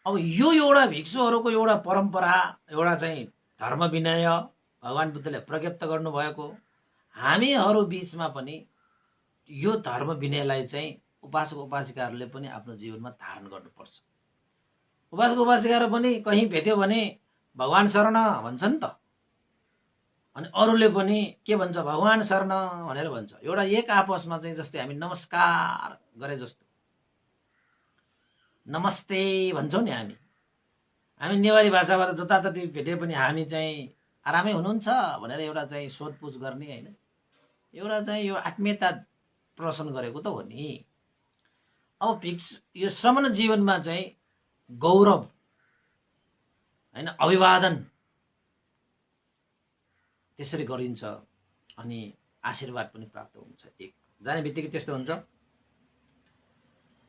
अब यो एउटा भिक्षुहरूको एउटा परम्परा, एउटा चाहिँ धर्म विनय भगवान बुद्धले प्रज्ञप्त गर्नुभएको। हामीहरू बीचमा पनि यो धर्म विनयलाई चाहिँ उपासक उपासिकाहरूले पनि आफ्नो जीवनमा धारण गर्नुपर्छ। उपासक उपासिकाहरू पनि कहीँ भेट्यो भने भगवान शरण भन्छन् त, अनि अरूले पनि के भन्छ, भगवान शरण भनेर भन्छ। एउटा एक आपसमा चाहिँ जस्तै हामी नमस्कार गरे जस्तो नमस्ते भन्छौँ नि हामी नेवारी भाषाबाट जताततै भेटे पनि हामी चाहिँ आरामै हुनुहुन्छ भनेर एउटा चाहिँ सोधपुछ गर्ने होइन, एउटा चाहिँ यो आत्मीयता प्रदर्शन गरेको त हो नि। अब यो श्रमण जीवनमा चाहिँ गौरव होइन, अभिवादन त्यसरी गरिन्छ अनि आशीर्वाद पनि प्राप्त हुन्छ। एक जाने बित्तिकै त्यस्तो हुन्छ।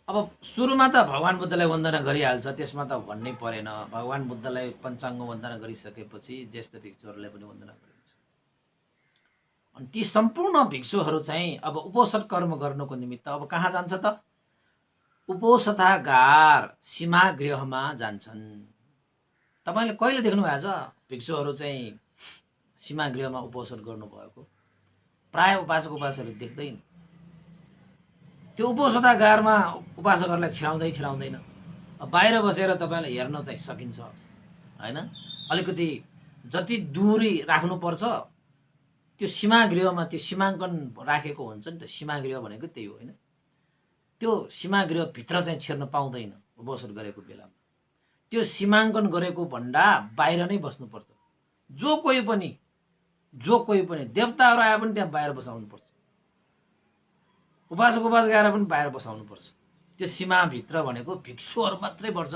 अब सुरुमा त भगवान बुद्धलाई वन्दना गरिहाल्छ, त्यसमा त भन्नै परेन। भगवान बुद्धलाई पञ्चाङ्ग वन्दना गरिसकेपछि ज्येष्ठ भिक्षुहरूलाई पनि वन्दना गरिन्छ। अनि ती सम्पूर्ण भिक्षुहरू चाहिँ अब उपोषण कर्म गर्नको निमित्त अब कहाँ जान्छ त? उपोषतागार सीमागृहमा जान्छन्। तपाईँले कहिले देख्नु भएको छ भिक्षुहरू चाहिँ सीमागृहमा उपोषण गर्नुभएको? प्राय उपासक उपासकहरू देख्दैन। त्यो उपोषतागारमा उपासकहरूलाई छिराउँदैन। बाहिर बसेर तपाईँले हेर्न चाहिँ सकिन्छ होइन। अलिकति जति दूरी राख्नुपर्छ त्यो सीमागृहमा, त्यो सीमाङ्कन राखेको हुन्छ नि त। सीमागृह भनेको त्यही हो होइन। त्यो सीमागृहभित्र चाहिँ छिर्न पाउँदैन उपोषण गरेको बेलामा। त्यो सीमाङ्कन गरेको भन्दा बाहिर नै बस्नुपर्छ। जो कोही पनि देवताहरू आए पनि त्यहाँ बाहिर बसाउनुपर्छ, उपासक उपासिका पनि बाहिर बसाउनुपर्छ। त्यो सीमाभित्र भनेको भिक्षुहरू मात्रै बस्छ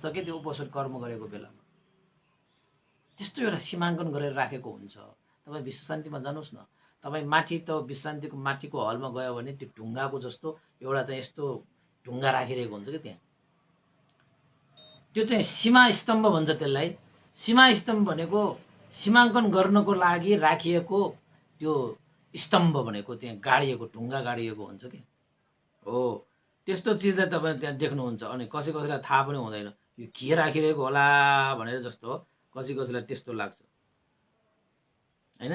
कि त्यो उपोषण कर्म गरेको बेलामा। त्यस्तो एउटा सीमाङ्कन गरेर राखेको हुन्छ। तपाईँ विश्व शान्तिमा जानुहोस् न, तपाईँ माथि त विश्व शान्तिको माथिको हलमा गयो भने त्यो ढुङ्गाको जस्तो एउटा चाहिँ यस्तो ढुङ्गा राखिरहेको हुन्छ कि त्यहाँ। त्यो चाहिँ सीमा स्तम्भ भन्छ त्यसलाई। सीमा स्तम्भ भनेको सीमाङ्कन गर्नको लागि राखिएको त्यो स्तम्भ भनेको त्यहाँ गाडिएको ढुङ्गा गाडिएको हुन्छ कि हो। त्यस्तो चिजलाई तपाईँ त्यहाँ देख्नुहुन्छ। अनि कसैलाई थाहा पनि हुँदैन यो के राखिरहेको होला भनेर जस्तो हो। कसैलाई त्यस्तो लाग्छ होइन।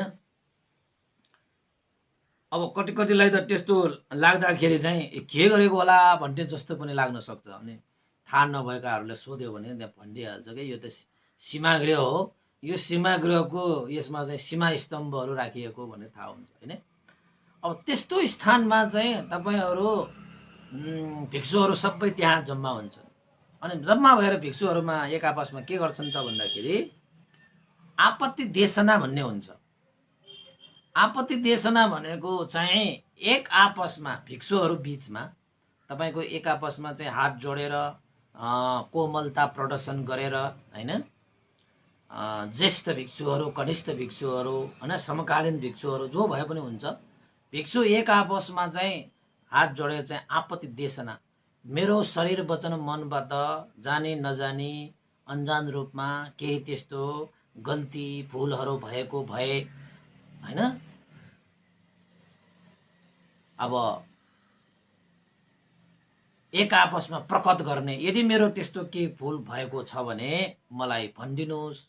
अब कतिलाई त त्यस्तो लाग्दाखेरि चाहिँ के गरेको होला भन्ने जस्तो पनि लाग्न सक्छ। अनि थाहा नभएकाहरूले सोध्यो भने त्यहाँ भनिदिइहाल्छ कि यो त सीमागृह हो, यो सीमागृहको यसमा चाहिँ सीमा स्तम्भहरू राखिएको भन्ने थाहा हुन्छ होइन। अब त्यस्तो स्थानमा चाहिँ तपाईँहरू भिक्षुहरू सबै त्यहाँ जम्मा हुन्छन्। अनि जम्मा भएर भिक्षुहरूमा एक आपसमा के गर्छन् त भन्दाखेरि आपत्ति देशना भन्ने हुन्छ। आपत्ति देशना भनेको चाहिँ एक आपसमा भिक्षुहरू बीचमा तपाईँको एक आपसमा चाहिँ हात जोडेर कोमलता प्रदर्शन गरेर होइन, ज्येष्ठ भिक्षुहरू, कनिष्ठ भिक्षुहरू होइन, समकालीन भिक्षुहरू जो भए पनि हुन्छ। भिक्षु एक आपसमा चाहिँ हात जोडेर चाहिँ आपत्ति देशना मेरो शरीर वचन मनबाट जानी नजानी अनजान रूपमा केही त्यस्तो गल्ती भुलहरू भएको भए हैन, अब एक आपसमा प्रकट गर्ने, यदि मेरो त्यस्तो केही भुल भएको छ भने मलाई भनिदिनुहोस्।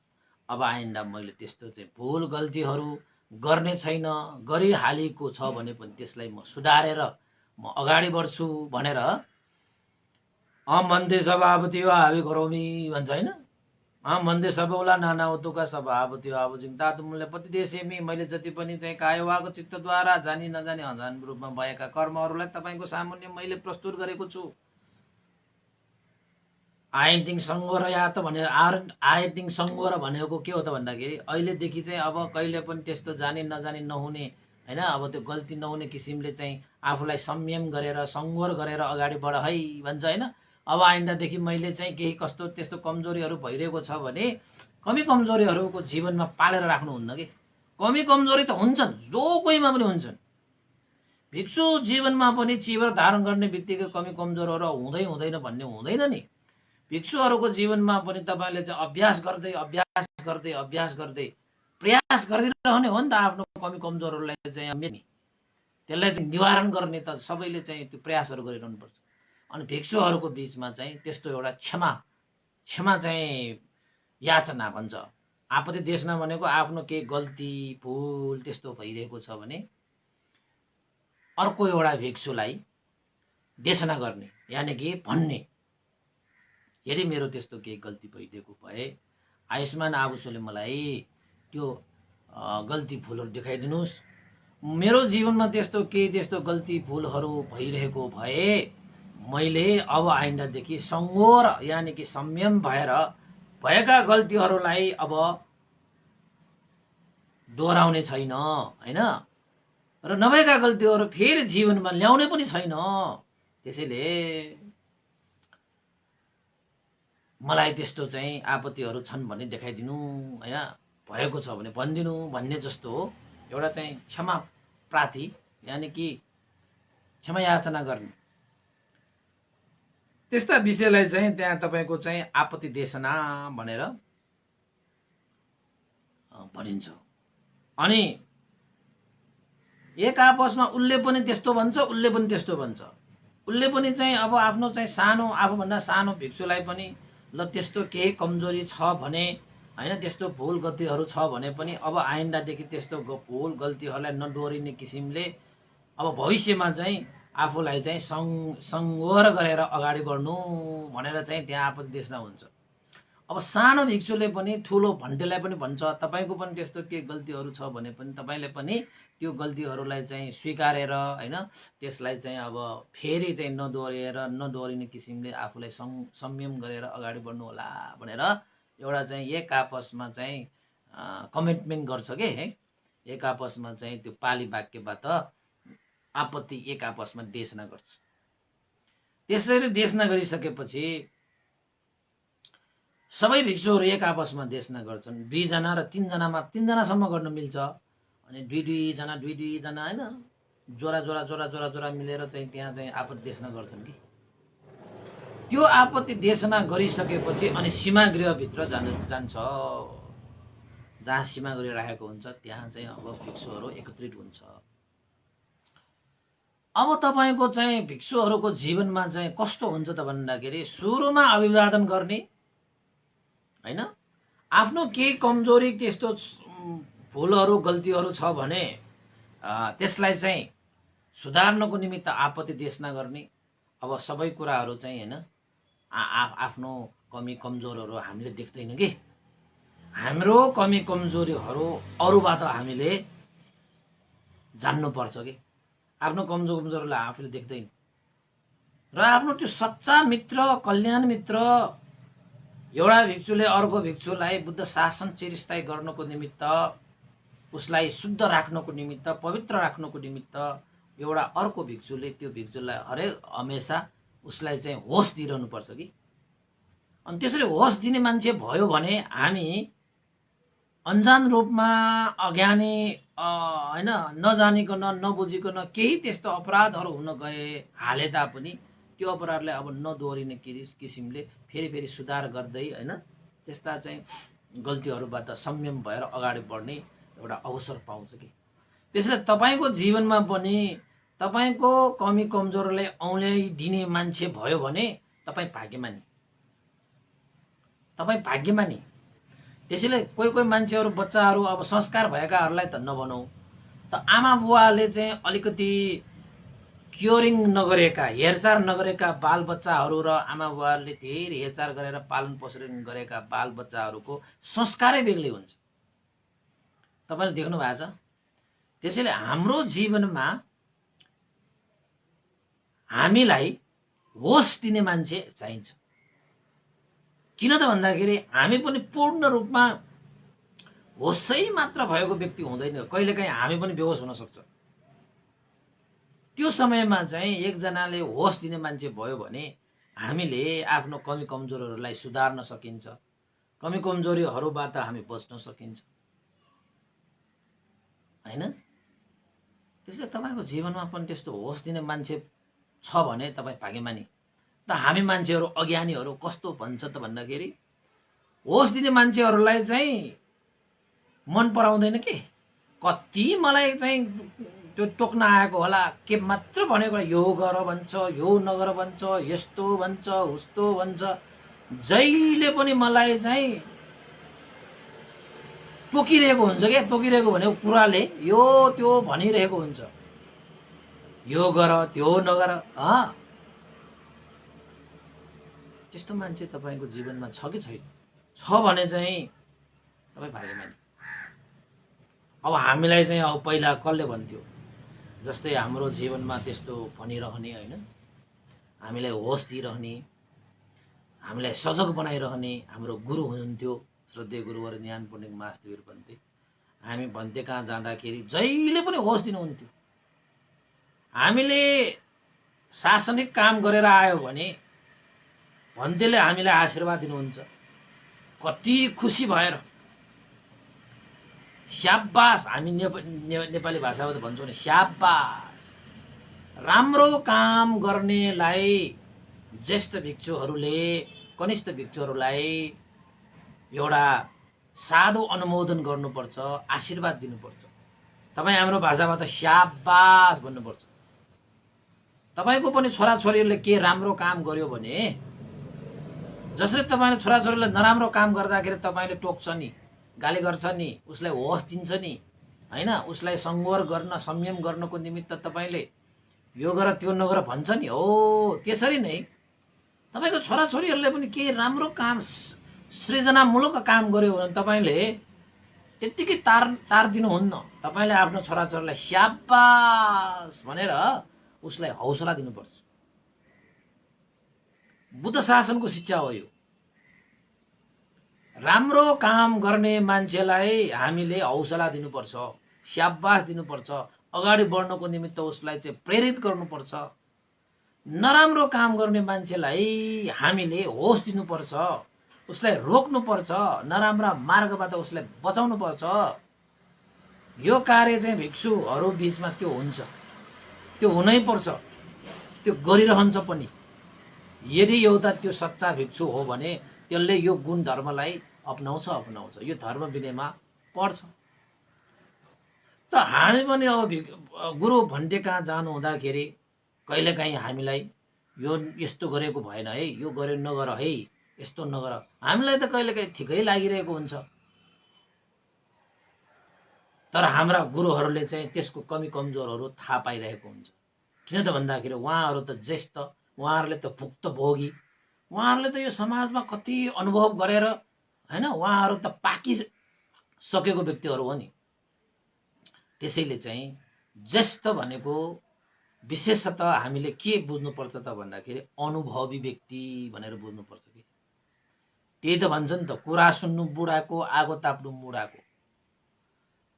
अब आइन्दा मैले त्यस्तो चाहिँ भुल गल्तीहरू गर्ने छैन, गरिहालेको छ भने पनि त्यसलाई म सुधारेर म अगाडि बढ्छु भनेर मन्दिर सभापति हो हावी गरौमी भन्छ हैन। मन्दिर सबौला नाना उतुका सभापति हो आबुजिङ तातुमुले पतिदेशेमी, मैले जति पनि चाहिँ कायवाको चित्तद्वारा जानी नजानी अजान रूपमा भएका कर्महरूलाई तपाईँको सामुन्ने मैले प्रस्तुत गरेको छु। आयतिङ सङ्गोर या त भनेर आयतिङ सङ्गोर भनेको के हो त भन्दाखेरि अहिलेदेखि चाहिँ अब कहिले पनि त्यस्तो जानी नजानी नहुने हैन, अब त्यो गल्ती नहुने किसिमले चाहिँ आफूलाई संयम गरेर सङ्गोर गरेर अगाडि बढ है भन्छ हैन। अब आइन्दादेखि मैले चाहिँ केही कस्तो त्यस्तो कमजोरीहरू भइरहेको छ भने कमी कमजोरीहरूको जीवनमा पालेर राख्नुहुन्न कि। कमी कमजोरी त हुन्छन्, जो कोहीमा पनि हुन्छन्। भिक्षु जीवनमा पनि चिवर धारण गर्ने बित्तिकै कमी कमजोरहरू हुँदै हुँदैन भन्ने हुँदैन नि। भिक्षुहरूको जीवनमा पनि तपाईँले चाहिँ अभ्यास गर्दै अभ्यास गर्दै अभ्यास गर्दै प्रयास गरिरहने हो नि त आफ्नो कमी कमजोरहरूलाई चाहिँ नि, त्यसलाई चाहिँ निवारण गर्ने त सबैले चाहिँ त्यो प्रयासहरू गरिरहनु पर्छ। अनि भिक्षुहरूको बिचमा चाहिँ त्यस्तो एउटा क्षमा चाहिँ याचना भन्छ। आपत्ति देशना भनेको आफ्नो केही गल्ती भुल त्यस्तो भइरहेको छ भने अर्को एउटा भिक्षुलाई देशना गर्ने, यानि कि भन्ने, यदि मेरो त्यस्तो केही गल्ती भइदिएको भए आयुष्मान आबुसोले मलाई त्यो गल्ती भुलहरू देखाइदिनुहोस्। मेरो जीवनमा त्यस्तो केही त्यस्तो गल्ती भुलहरू भइरहेको भए मैले अब आइन्दादेखि सङ्गोर यानि कि संयम भएर भएका गल्तीहरूलाई अब दोहोऱ्याउने छैन हैन, र नभएका गल्तीहरू फेरि जीवनमा ल्याउने पनि छैन। त्यसैले मलाई त्यस्तो चाहिँ आपत्तिहरू छन् भने देखाइदिनु हैन, भएको छ भने भनिदिनु भन्ने जस्तो हो एउटा चाहिँ क्षमा प्रार्थी यानि कि क्षमा याचना गर्ने। त्यस्ता विषयलाई चाहिँ त्यहाँ तपाईँको चाहिँ आपत्ति देशना भनेर भनिन्छ। अनि एक आपसमा उसले पनि त्यस्तो भन्छ उसले पनि त्यस्तो भन्छ। उसले पनि चाहिँ अब आफ्नो चाहिँ सानो आफूभन्दा सानो भिक्षुलाई पनि ल त्यस्तो केही कमजोरी छ भने हैन, त्यस्तो भुल गल्तीहरू छ भने पनि अब आइन्दादेखि त्यस्तो भुल गल्तीहरूलाई नडोरिने किसिमले अब भविष्यमा चाहिँ आफूलाई चाहिँ सङ्गोर गरेर अगाडि बढ्नु भनेर चाहिँ त्यहाँ आपत्ति देशना हुन्छ। अब सानो भिक्षुले पनि ठुलो भन्टेलाई पनि भन्छ तपाईँको पनि त्यस्तो केही गल्तीहरू छ भने पनि तपाईँले पनि त्यो गल्तीहरूलाई चाहिँ स्वीकारेर हैन, त्यसलाई चाहिँ अब फेरि चाहिँ नदोहोरिने किसिमले आफूलाई संयम गरेर अगाडि बढ्नु होला भनेर एउटा चाहिँ एक आपसमा चाहिँ कमिटमेन्ट गर्छ के। एक आपसमा चाहिँ त्यो पाली वाक्यबाट आपत्ति एक आपसमा देशना गर्छ। त्यसरी देशना गरिसकेपछि सबै भिक्षुहरू एक आपसमा देशना गर्छन्। 2 जना र 3 जनामा 3 जनासम्म गर्न मिल्छ। अनि 2 जना हैन, जोरा मिलेर चाहिँ त्यहाँ चाहिँ आपत्ति देशना गर्छन् कि। त्यो आपत्ति देशना गरिसकेपछि अनि सीमागृहभित्र जान्छ। जहाँ सीमागृह राखेको हुन्छ त्यहाँ चाहिँ अब भिक्षुहरू एकत्रित हुन्छ। अब तपाईको चाहिँ भिक्षुहरूको जीवनमा चाहिँ कस्तो हुन्छ त भन्दाखेरि सुरुमा अभिवादन गर्ने हैन, आफ्नो केही कमजोरी त्यस्तो भुलहरू गल्तीहरू छ भने त्यसलाई चाहिँ सुधार्नको निमित्त आपत्ति देशना गर्ने। अब सबै कुराहरू चाहिँ हैन आफ्नो कमी कमजोरहरू हामीले देख्दैन कि, हाम्रो कमी कमजोरीहरू अरूबाट हामीले जान्नुपर्छ कि। आफ्नो कमजोरलाई आफूले देख्दैन र आफ्नो त्यो सच्चा मित्र कल्याण मित्र एउटा भिक्षुले अर्को भिक्षुलाई बुद्ध शासन चिरस्थायी गर्नको निमित्त, उसलाई शुद्ध राख्नको निमित्त, पवित्र राख्नको निमित्त एउटा अर्को भिक्षुले त्यो भिक्षुलाई हरेक हमेसा उसलाई चाहिँ होस दिइरहनु पर्छ कि। अनि त्यसरी होस दिने मान्छे भयो भने हामी अनजान रूपमा अज्ञानी हैन, नजानिकन नबुझिकन केही त्यस्तो अपराधहरू हुन गए हाले तापनि त्यो अपराधलाई अब नदोहोरिने किसिमले फेरि सुधार गर्दै हैन त्यस्ता चाहिँ गल्तीहरूबाट संयम भएर अगाडि बढ्ने एउटा अवसर पाउँछ कि। त्यसैले तपाईको जीवनमा पनि तपाईको कमी कमजोरलाई औँल्याइदिने मान्छे भयो भने तपाई भाग्यमानी, तपाई भाग्यमानी। त्यसैले कोही मान्छेहरू बच्चाहरू अब संस्कार भएकाहरूलाई त नभनौ, त आमा बुवाले चाहिँ अलिकति क्योरिङ नगरेका, हेरचाह नगरेका बालबच्चाहरू र आमा बुवाले धेरै हेरचाह गरेर पालन पोषण गरेका बालबच्चाहरूको संस्कारै बेग्लै हुन्छ, तपाईले देख्नु भएको छ। त्यसैले हाम्रो जीवनमा हामीलाई होस दिने मान्छे चाहिन्छ। किन त भन्दाखेरि हामी पनि पूर्ण रूपमा होसै मात्र भएको व्यक्ति हुँदैन, कहिलेकाहीँ हामी पनि बेहोस हुन सक्छ। त्यो समयमा चाहिँ एकजनाले होस दिने मान्छे भयो भने हामीले आफ्नो कमी कमजोरीहरूलाई सुधार्न सकिन्छ, कमी कमजोरीहरूबाट हामी बच्न सकिन्छ हैन। त्यसैले तपाईको जीवनमा पनि त्यस्तो होस दिने मान्छे छ भने तपाई भाग्यमानी। त हामी मान्छेहरू अज्ञानीहरू कस्तो भन्छ त भन्दाखेरि होस दिने मान्छेहरूलाई चाहिँ मन पराउँदैन के। कति मलाई चाहिँ त्यो टोक्न आएको होला, के मात्र भनेको यो गर भन्छ, यो नगर भन्छ, यस्तो भन्छ, उस्तो भन्छ, जहिले पनि मलाई चाहिँ टोकिरहेको हुन्छ के। टोकिरहेको भनेको कुराले यो त्यो भनिरहेको हुन्छ, यो गर त्यो नगर। त्यस्तो मान्छे तपाईको जीवनमा छ कि छैन? छ भने चाहिँ तपाई भाग्यमानी। अब हामीलाई चाहिँ अब पहिला कसले भन्थ्यो, जस्तै हाम्रो जीवनमा त्यस्तो भनिरहने हैन, हामीलाई होस दिइरहने, हामीलाई सजग बनाइरहने हाम्रो गुरु हुनुहुन्थ्यो, श्रद्धेय गुरुवर ज्ञान पुण्य महादेव भन्थे। हामी भन्थे कहाँ जाँदाखेरि जहिले पनि होस दिनुहुन्थ्यो। हामीले शासनिक काम गरेर आयो भने भन्तेले हामीलाई आशीर्वाद दिनुहुन्छ, कति खुसी भएर स्याबास। हामी नेपाली भाषाबाट भन्छौँ नि स्याबास। राम्रो काम गर्नेलाई ज्येष्ठ भिक्षुहरूले कनिष्ठ भिक्षुहरूलाई एउटा साधु अनुमोदन गर्नुपर्छ, आशीर्वाद दिनुपर्छ। तपाईँ हाम्रो भाषामा त स्याबास भन्नुपर्छ। तपाईको पनि छोराछोरीले के राम्रो काम गर्यो भने जसरी तपाईले छोराछोरीले नराम्रो काम गर्दाखेरि तपाईले टोक्छ नि, गाली गर्छ नि, उसलाई होस दिन्छ नि हैन, उसलाई संवर गर्न संयम गर्नको निमित्त तपाईले यो गर त्यो नगर भन्छ नि। हो त्यसरी नै तपाईको छोराछोरीहरूले पनि के राम्रो काम सृजनामूलक काम गर्यो भने तपाईले त्यतिकै तार दिनुहुन्न। तपाईले आफ्नो छोराछोरीलाई स्याबास भनेर उसलाई हौसला दिनुपर्छ। बुद्ध शासनको शिक्षा हो यो। राम्रो काम गर्ने मान्छेलाई हामीले हौसला दिनुपर्छ, स्याबास दिनुपर्छ, अगाडि बढ्नको निमित्त उसलाई चाहिँ प्रेरित गर्नुपर्छ। नराम्रो काम गर्ने मान्छेलाई हामीले होस दिनुपर्छ, उसलाई रोक्नुपर्छ, नराम्रा मार्गबाट उसलाई बचाउनुपर्छ। यो कार्य चाहिँ भिक्षुहरू बीचमा त्यो हुन्छ, त्यो हुनै पर्छ, त्यो गरिरहन्छ पनि। यदि एउटा त्यो सच्चा भिक्षु हो भने त्यसले यो गुण धर्मलाई अपनाउँछ, यो धर्म विनयमा पर्छ। त हामी पनि अब गुरु भन्टे कहाँ जानु हुँदाखेरि कहिलेकाहीँ हामीलाई यो यस्तो गरेको भएन है, यो गर्यो नगर है, यस्तो नगर, हामीलाई त कहिलेकाहीँ ठिकै लागिरहेको हुन्छ। तर हाम्रा गुरुहरूले चाहिँ त्यसको कमी कमजोरहरू थाहा पाइरहेको हुन्छ। किन त भन्दाखेरि उहाँहरू त ज्येष्ठ, उहाँहरूले त भुक्तभोगी, उहाँहरूले त यो समाजमा कति अनुभव गरेर हैन, उहाँहरू त पाकिसकेको व्यक्तिहरू हो नि। त्यसैले चाहिँ ज्येष्ठ भनेको विशेषतः हामीले के बुझ्नुपर्छ त भन्दाखेरि अनुभवी व्यक्ति भनेर बुझ्नुपर्छ कि। त्यही त भन्छ नि त, कुरा सुन्नु बुढाको, आगो ताप्नु मुढाको।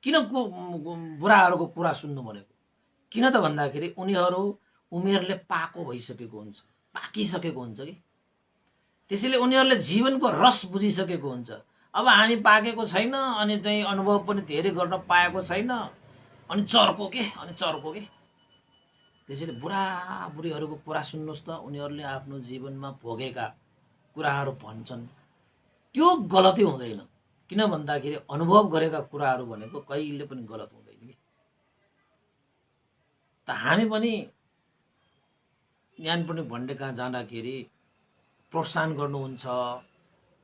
किन बुढाहरूको कुरा सुन्नु भनेको? किन त भन्दाखेरि उनीहरू उमेरले पाको भइसकेको हुन्छ, पाकिसकेको हुन्छ कि। त्यसैले उनीहरूले जीवनको रस बुझिसकेको हुन्छ। अब हामी पाकेको छैन, अनि चाहिँ अनुभव पनि धेरै गर्न पाएको छैन, अनि चर्को के त्यसैले बुढाबुढीहरूको कुरा सुन्नुहोस् त, उनीहरूले आफ्नो जीवनमा भोगेका कुराहरू भन्छन्, त्यो गलतै हुँदैन। किन भन्दाखेरि अनुभव गरेका कुराहरू भनेको कहिले पनि गलत हुँदैन कि। त हामी पनि ज्ञानपण्डित भण्डे कहाँ जाँदाखेरि प्रोत्साहन गर्नुहुन्छ,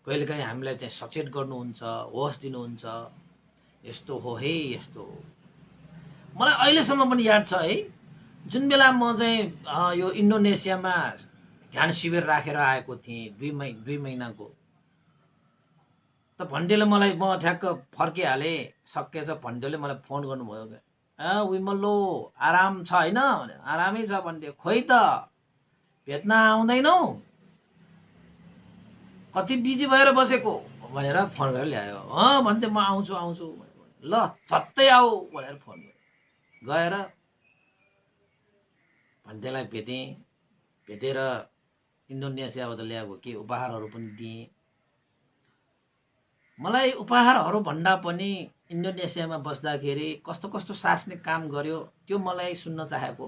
कहिलेकाहीँ हामीलाई चाहिँ सचेत गर्नुहुन्छ, होस दिनुहुन्छ, यस्तो हो है, यस्तो हो। मलाई अहिलेसम्म पनि याद छ है, जुन बेला म चाहिँ यो इन्डोनेसियामा ध्यान शिविर राखेर आएको थिएँ 2 महिनाको, त भण्डेले मलाई, म ठ्याक्क फर्किहालेँ, सकेछ, भण्डेले मलाई फोन गर्नुभयो क्या, विमलो आराम छ होइन? आरामै छ भण्डे। खोइ त भेट्न आउँदैनौ, कति बिजी भएर बसेको भनेर फोन गरेर ल्यायो। भन्दै म आउँछु आउँछु, ल झट्टै आऊ भनेर फोन गएर भन्देलाई भेटेँ। भेटेर इन्डोनेसियाबाट ल्याएको के उपहारहरू पनि दिएँ। मलाई उपहारहरू भन्दा पनि इन्डोनेसियामा बस्दाखेरि कस्तो कस्तो शासनिक काम गर्यो त्यो मलाई सुन्न चाहेको।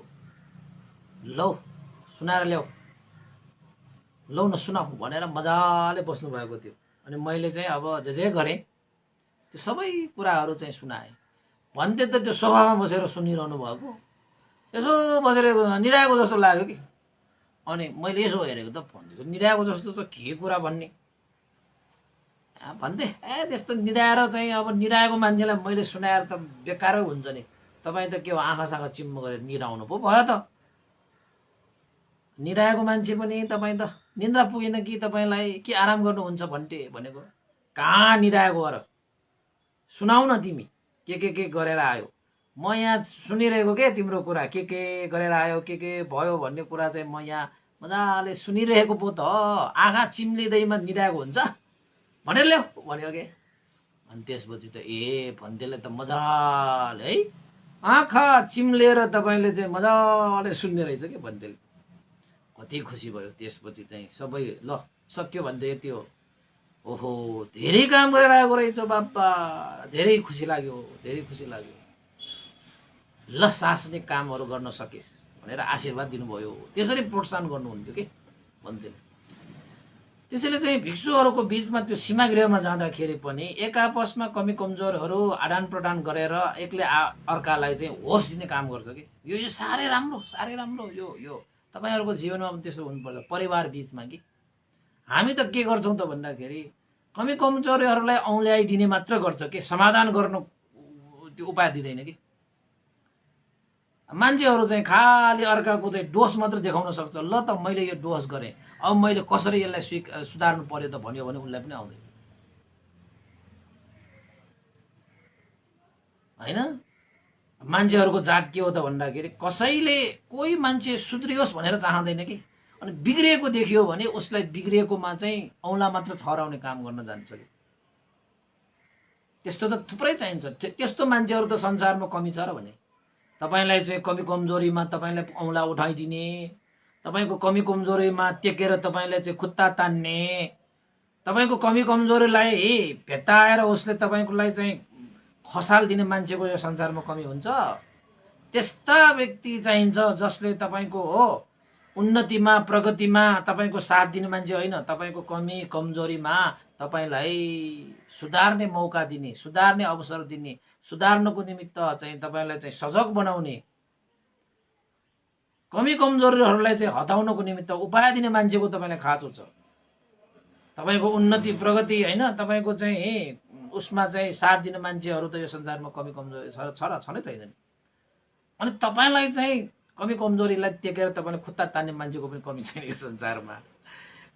लौ सुनाएर ल्याऊ, लौ न सुनाऊ भनेर मजाले बस्नु भएको थियो। अनि मैले चाहिँ अब जे गरेँ त्यो सबै कुराहरू चाहिँ सुनाएँ। भन्थे त त्यो सोफामा बसेर सुनिरहनु भएको, यसो बसेर निराएको जस्तो लाग्यो कि। अनि मैले यसो हेरेको त भन्दै निराएको जस्तो त के कुरा भन्ने भन्थे। त्यस्तो निराएर चाहिँ अब निराएको मान्छेलाई मैले सुनाएर त बेकारै हुन्छ नि। तपाईँ त के हो, आँखासँग चिम्म गरेर निराउनु पो भयो त। निराएको मान्छे पनि तपाईँ त निन्द्रा पुगेन कि तपाईँलाई, कि आराम गर्नुहुन्छ भन्टे भनेको? कहाँ निराएको हो र? सुनाउ न तिमी के गरेर आयो। म यहाँ सुनिरहेको के तिम्रो कुरा, के गरेर आयो, के भयो भन्ने कुरा चाहिँ म यहाँ मजाले सुनिरहेको पो त। आँखा चिम्लिँदैमा निराएको हुन्छ भनेर ल्याऊ भन्यो के। अनि त्यसपछि त भन्देले त मजाले है आँखा चिम्लेर तपाईँले चाहिँ मजाले सुन्ने रहेछ कि भन्देले। कति खुसी भयो। त्यसपछि चाहिँ सबै ल सक्यो भन्दै यति हो। ओहो धेरै काम गरेर आएको रहेछ बाबा, धेरै खुसी लाग्यो, धेरै खुसी लाग्यो। ल शासनिक कामहरू गर्न सकिस् भनेर आशीर्वाद दिनुभयो। त्यसरी प्रोत्साहन गर्नुहुन्थ्यो कि भन्थ्यो। त्यसैले चाहिँ भिक्षुहरूको बिचमा त्यो सीमागृहमा जाँदाखेरि पनि एक आपसमा कमी कमजोरहरू आदान प्रदान गरेर एकले अर्कालाई चाहिँ होस दिने काम गर्छ कि। यो साह्रै राम्रो, साह्रै राम्रो। यो तपाईँहरूको जीवनमा पनि त्यसो हुनुपर्छ, परिवार बिचमा कि। हामी त के गर्छौँ त भन्दाखेरि कमी कमजोरीहरूलाई औँल्याइदिने मात्र गर्छ कि, समाधान गर्नु त्यो उपाय दिँदैन कि। मान्छेहरू चाहिँ खालि अर्काको चाहिँ दोष मात्र देखाउन सक्छ। ल त मैले यो दोष गरेँ, अब मैले कसरी यसलाई सुधार्नु पर्यो त भन्यो भने उनलाई पनि आउँदैन होइन। मान्छेहरूको जात के हो त भन्दाखेरि कसैले कोही मान्छे सुध्रियोस् भनेर चाहँदैन कि। अनि बिग्रिएको देखियो भने उसलाई बिग्रिएकोमा चाहिँ औँला मात्र ठहराउने काम गर्न जान्छ कि। त्यस्तो त थुप्रै चाहिन्छ। त्यस्तो मान्छेहरू त संसारमा कमी छ र भने। तपाईँलाई चाहिँ कमी कमजोरीमा तपाईँलाई औँला उठाइदिने, तपाईँको कमी कमजोरीमा टेकेर तपाईँलाई चाहिँ खुट्टा तान्ने, तपाईँको कमी कमजोरीलाई भेट्टाएर उसले तपाईँकोलाई चाहिँ खसाल दिने मान्छेको यो संसारमा कमी हुन्छ। त्यस्ता व्यक्ति चाहिन्छ जसले तपाईँको हो उन्नतिमा प्रगतिमा तपाईँको साथ दिने मान्छे होइन, तपाईँको कमी कमजोरीमा तपाईँलाई सुधार्ने मौका दिने, सुधार्ने अवसर दिने, सुधार्नको निमित्त चाहिँ तपाईँलाई चाहिँ सजग बनाउने, कमी कमजोरीहरूलाई चाहिँ हटाउनको निमित्त उपाय दिने मान्छेको तपाईँलाई खाँचो छ। तपाईँको उन्नति प्रगति होइन, तपाईँको चाहिँ उसमा चाहिँ साथ दिने मान्छेहरू त यो संसारमा कमी कमजोरी छ र छनै छैन। अनि तपाईँलाई चाहिँ कमी कमजोरीलाई टेकेर तपाईँले खुट्टा तान्ने मान्छेको पनि कमी छैन यो संसारमा।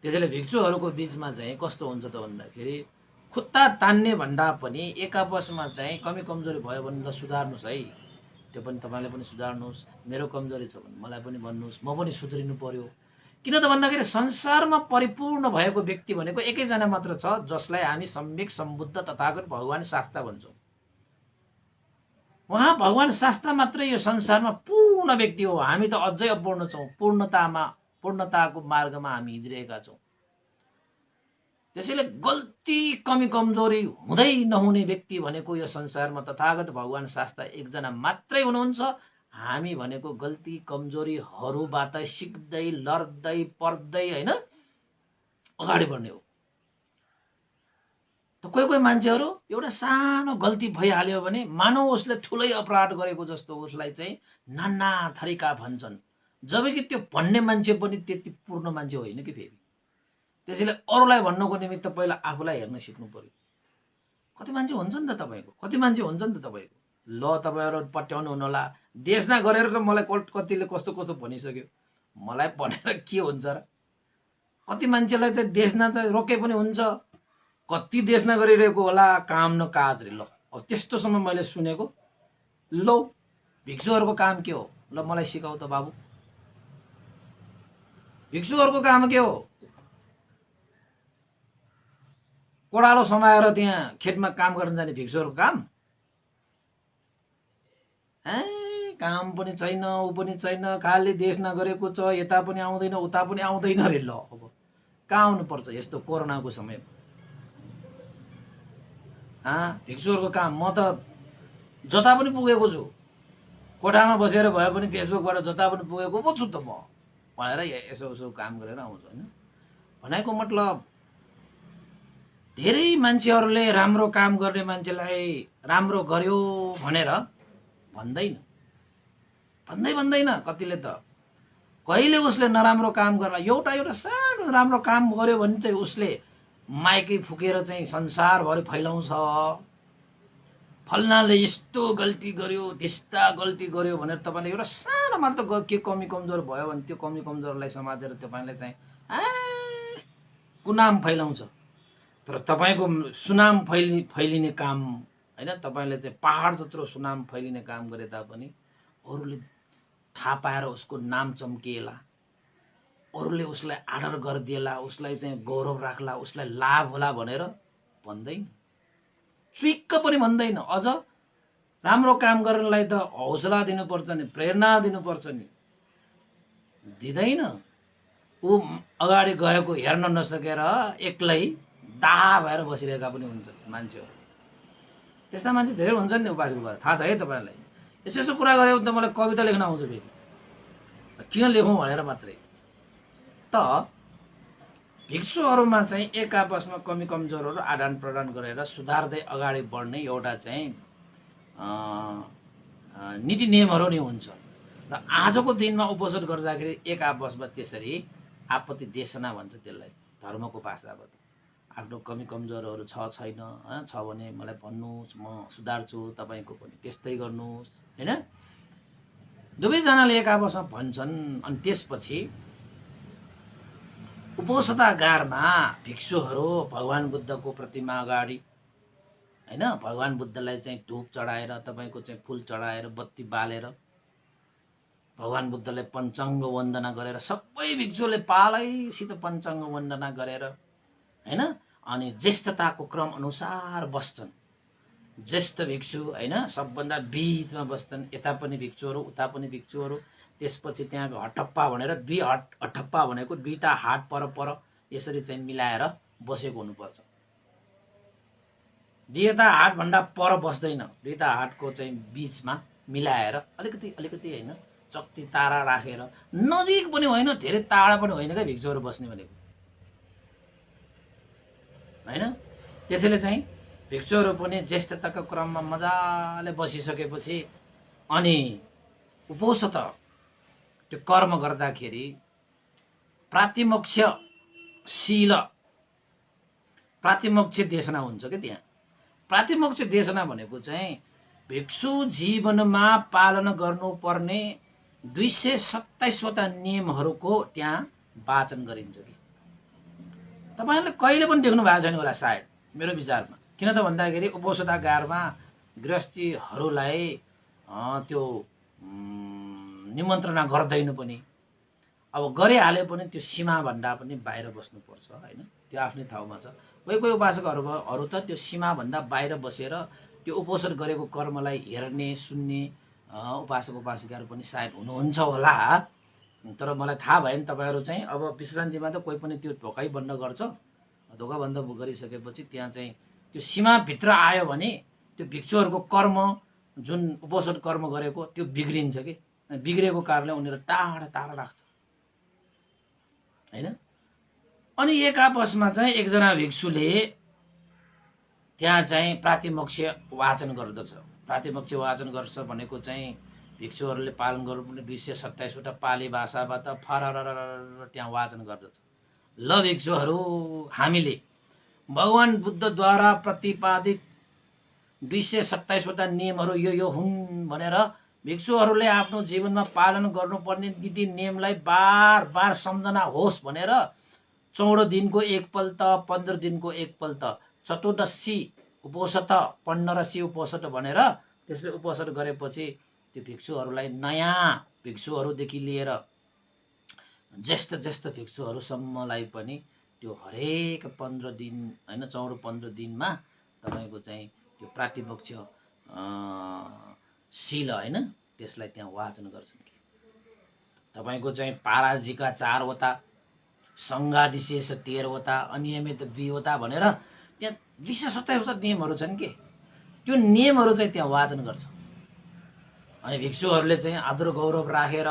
त्यसैले भिक्षुहरूको बिचमा चाहिँ कस्तो हुन्छ त भन्दाखेरि खुट्टा तान्ने भन्दा पनि एक आपसमा चाहिँ कमी कमजोरी भयो भने ल सुधार्नुहोस् है, त्यो पनि तपाईँले पनि सुधार्नुहोस्, मेरो कमजोरी छ भने मलाई पनि भन्नुहोस्, म पनि सुध्रिनु पर्यो। किन त भन्दाखेरि संसारमा परिपूर्ण भएको व्यक्ति भनेको एकैजना मात्र छ जसलाई हामी सम्यक सम्बुद्ध तथागत भगवान शास्ता भन्छौँ। उहाँ भगवान शास्ता मात्रै यो संसारमा पूर्ण व्यक्ति हो। हामी त अझै अपूर्ण छौँ, पूर्णताको मार्गमा हामी हिँडिरहेका छौँ। त्यसैले गल्ती कमी कमजोरी हुँदै नहुने व्यक्ति भनेको यो संसारमा तथागत भगवान शास्ता एकजना मात्रै हुनुहुन्छ। हामी भनेको गल्ती कमजोरीहरूबाट सिक्दै लड्दै पर्दै हैन अगाडि बढ्ने हो। त कोही कोही मान्छेहरू एउटा सानो गल्ती भइहाल्यो भने मानौ उसले ठुलै अपराध गरेको जस्तो उसलाई चाहिँ नाना थरीका भन्छन्, जबकि त्यो भन्ने मान्छे पनि त्यति पूर्ण मान्छे होइन कि फेरि। त्यसैले अरूलाई भन्नको निमित्त पहिला आफूलाई हेर्न सिक्नु पर्यो। कति मान्छे हुन्छ नि त तपाईँको, कति मान्छे हुन्छ नि त तपाईँको। ल तपाईँहरू पट्याउनु हुनुहोला, देशना गरेर त मलाई कतिले कस्तो कस्तो भनिसक्यो, मलाई भनेर के हुन्छ र। कति मान्छेलाई त देशना त रोके पनि हुन्छ, कति देशना गरिरहेको होला काम न काज रे। ल अब त्यस्तोसम्म मैले सुनेको। लो भिक्षुहरूको काम के हो, ल मलाई सिकाऊ त बाबु। भिक्षुहरूको काम के हो? कोडालो समाएर त्यहाँ खेतमा काम गर्न जाने भिक्षुहरूको काम? काम पनि छैन, ऊ पनि छैन, खालि देश नगरेको छ, यता पनि आउँदैन उता पनि आउँदैन रे। ल अब कहाँ आउनुपर्छ यस्तो कोरोनाको समयमा? भिक्षुहरूको काम? म त जता पनि पुगेको छु, कोठामा बसेर भए पनि फेसबुकबाट जता पनि पुगेको पो छु त म भनेर यसो उसो काम गरेर आउँछु होइन। भनेको मतलब धेरै मान्छेहरूले राम्रो काम गर्ने मान्छेलाई राम्रो गर्यो भनेर भन्दैन कतिले त। कहिले उसले नराम्रो काम गर्ला, एउटा सानो राम्रो काम गर्यो भने चाहिँ उसले माइकै फुकेर चाहिँ संसारभरि फैलाउँछ। फल्नाले यस्तो गल्ती गर्यो, त्यस्ता गल्ती गर्यो भनेर तपाईँले एउटा सानो मात्र के कमी कमजोर भयो भने त्यो कमी कमजोरलाई समातेर तपाईँले चाहिँ कुनाम फैलाउँछ। तर तपाईँको सुनाम फैलिने काम होइन, तपाईँले चाहिँ पहाड जत्रो सुनाम फैलिने काम गरे तापनि अरूले थाहा पाएर उसको नाम चम्किएला, अरूले उसलाई आदर गरिदिएला, उसलाई चाहिँ गौरव राख्ला, उसलाई लाभ होला भनेर भन्दैन, चुइक्क पनि भन्दैन। अझ राम्रो काम गर्नलाई त हौसला दिनुपर्छ नि, प्रेरणा दिनुपर्छ नि, दिँदैन। ऊ अगाडि गएको हेर्न नसकेर एक्लै दाहा भएर बसिरहेका पनि हुन्छ मान्छेहरू। त्यस्ता मान्छे धेरै हुन्छन् नि उपासको भएर, थाहा छ है तपाईँलाई। यसो यसो कुरा गऱ्यो भने त मलाई कविता लेख्न आउँछ फेरि, किन लेखौँ भनेर मात्रै। त भिक्षुहरूमा चाहिँ एक आपसमा कमी कमजोरहरू आदान प्रदान गरेर सुधार्दै अगाडि बढ्ने एउटा चाहिँ नीति नियमहरू नै हुन्छ। र आजको दिनमा उपसद गर्दाखेरि एक आपसमा त्यसरी आपत्ति देशना भन्छ त्यसलाई धर्मको भाषाबाट। आफ्नो कमी कमजोरहरू छैन, छ भने मलाई भन्नुहोस्, म सुधार्छु, तपाईँको पनि त्यस्तै गर्नुहोस् होइन। दुवैजनाले एक आपसमा भन्छन्। अनि त्यसपछि उपोषदागारमा भिक्षुहरू भगवान बुद्धको प्रतिमा अगाडि होइन, भगवान बुद्धलाई चाहिँ धूप चढाएर, तपाईँको चाहिँ फुल चढाएर, बत्ती बालेर भगवान बुद्धलाई पञ्चाङ्ग वन्दना गरेर, सबै भिक्षुले पालैसित पञ्चाङ्ग वन्दना गरेर होइन, अनि ज्येष्ठताको क्रम अनुसार बस्छन्। ज्येष्ठ भिक्षु होइन सबभन्दा बीचमा बस्छन्, यता पनि भिक्षुहरू उता पनि भिक्षुहरू। त्यसपछि त्यहाँको हटप्पा भनेर दुई हटप्पा भनेको दुईटा हात पर यसरी चाहिँ मिलाएर बसेको हुनुपर्छ। दुईटा हातभन्दा पर बस्दैन, दुईटा हातको चाहिँ बीचमा मिलाएर अलिकति होइन चक्ति तारा राखेर, नजिक पनि होइन धेरै टाढा पनि होइन क्या भिक्षुहरू बस्ने भनेको होइन। त्यसैले चाहिँ भिक्षुहरू पनि ज्येष्ठताको क्रममा मजाले बसिसकेपछि अनि उपोषत त्यो कर्म गर्दाखेरि प्रातिमोक्ष देशना हुन्छ कि त्यहाँ। प्रातिमोक्ष देशना भनेको चाहिँ भिक्षु जीवनमा पालन गर्नुपर्ने 227वटा नियमहरूको त्यहाँ वाचन गरिन्छ कि। तपाईँहरूले कहिले पनि देख्नु भएको छैन होला सायद मेरो विचारमा। किन त भन्दाखेरि उपोषदागारमा गृहस्थीहरूलाई त्यो निमन्त्रणा गर्दैन पनि। अब गरिहाले पनि त्यो सीमाभन्दा पनि बाहिर बस्नुपर्छ होइन, त्यो आफ्नै ठाउँमा छ। कोही उपासकहरू त त्यो सीमाभन्दा बाहिर बसेर त्यो उपोषण गरेको कर्मलाई हेर्ने सुन्ने उपासक उपासिकाहरू पनि सायद हुनुहुन्छ होला। तर मलाई थाहा भएन तपाईँहरू चाहिँ अब विश्रान्तिमा त कोही पनि त्यो ढोकै बन्द गर्छ। ढोका बन्द गरिसकेपछि त्यहाँ चाहिँ त्यो सीमाभित्र आयो भने त्यो भिक्षुहरूको कर्म जुन उपोषण कर्म गरेको त्यो बिग्रिन्छ कि। बिग्रेको कारणले उनीहरू टाढा टाढा राख्छ हैन। अनि एक आपसमा चाहिँ एकजना भिक्षुले त्यहाँ चाहिँ प्रातिमोक्ष वाचन गर्दछ। प्रातिमोक्ष वाचन गर्छ भनेको चाहिँ भिक्षुहरूले पालन गर्नुपर्ने 227वटा पाली भाषाबाट फरर त्यहाँ वाचन गर्दछ। ल भिक्षुहरू, हामीले भगवान बुद्धद्वारा प्रतिपादित 227वटा नियमहरू यो हुन् भनेर भिक्षुहरूले आफ्नो जीवनमा पालन गर्नुपर्ने नीति नियमलाई बार बार सम्झना होस् भनेर 14 दिनको एकपल्ट, 15 दिनको एकपल्ट, चतुर्दशी उपोषत, 15सी उपोषत भनेर त्यसले उपोषण गरेपछि त्यो भिक्षुहरूलाई, नयाँ भिक्षुहरूदेखि लिएर ज्येष्ठ ज्येष्ठ भिक्षुहरूसम्मलाई पनि त्यो हरेक 15 दिन हैन 14-15 दिनमा तपाईको चाहिँ त्यो प्रातिमोक्ष शील हैन त्यसलाई त्यहाँ वाचन गर्छन् कि तपाईको चाहिँ पाराजिका 4वटा, संगादिशेष 13वटा, अनियमित 2वटा भनेर त्यहाँ 227वटा नियमहरू छन् के। त्यो नियमहरू चाहिँ त्यहाँ वाचन गर्छ। अनि भिक्षुहरूले चाहिँ आदर गौरव राखेर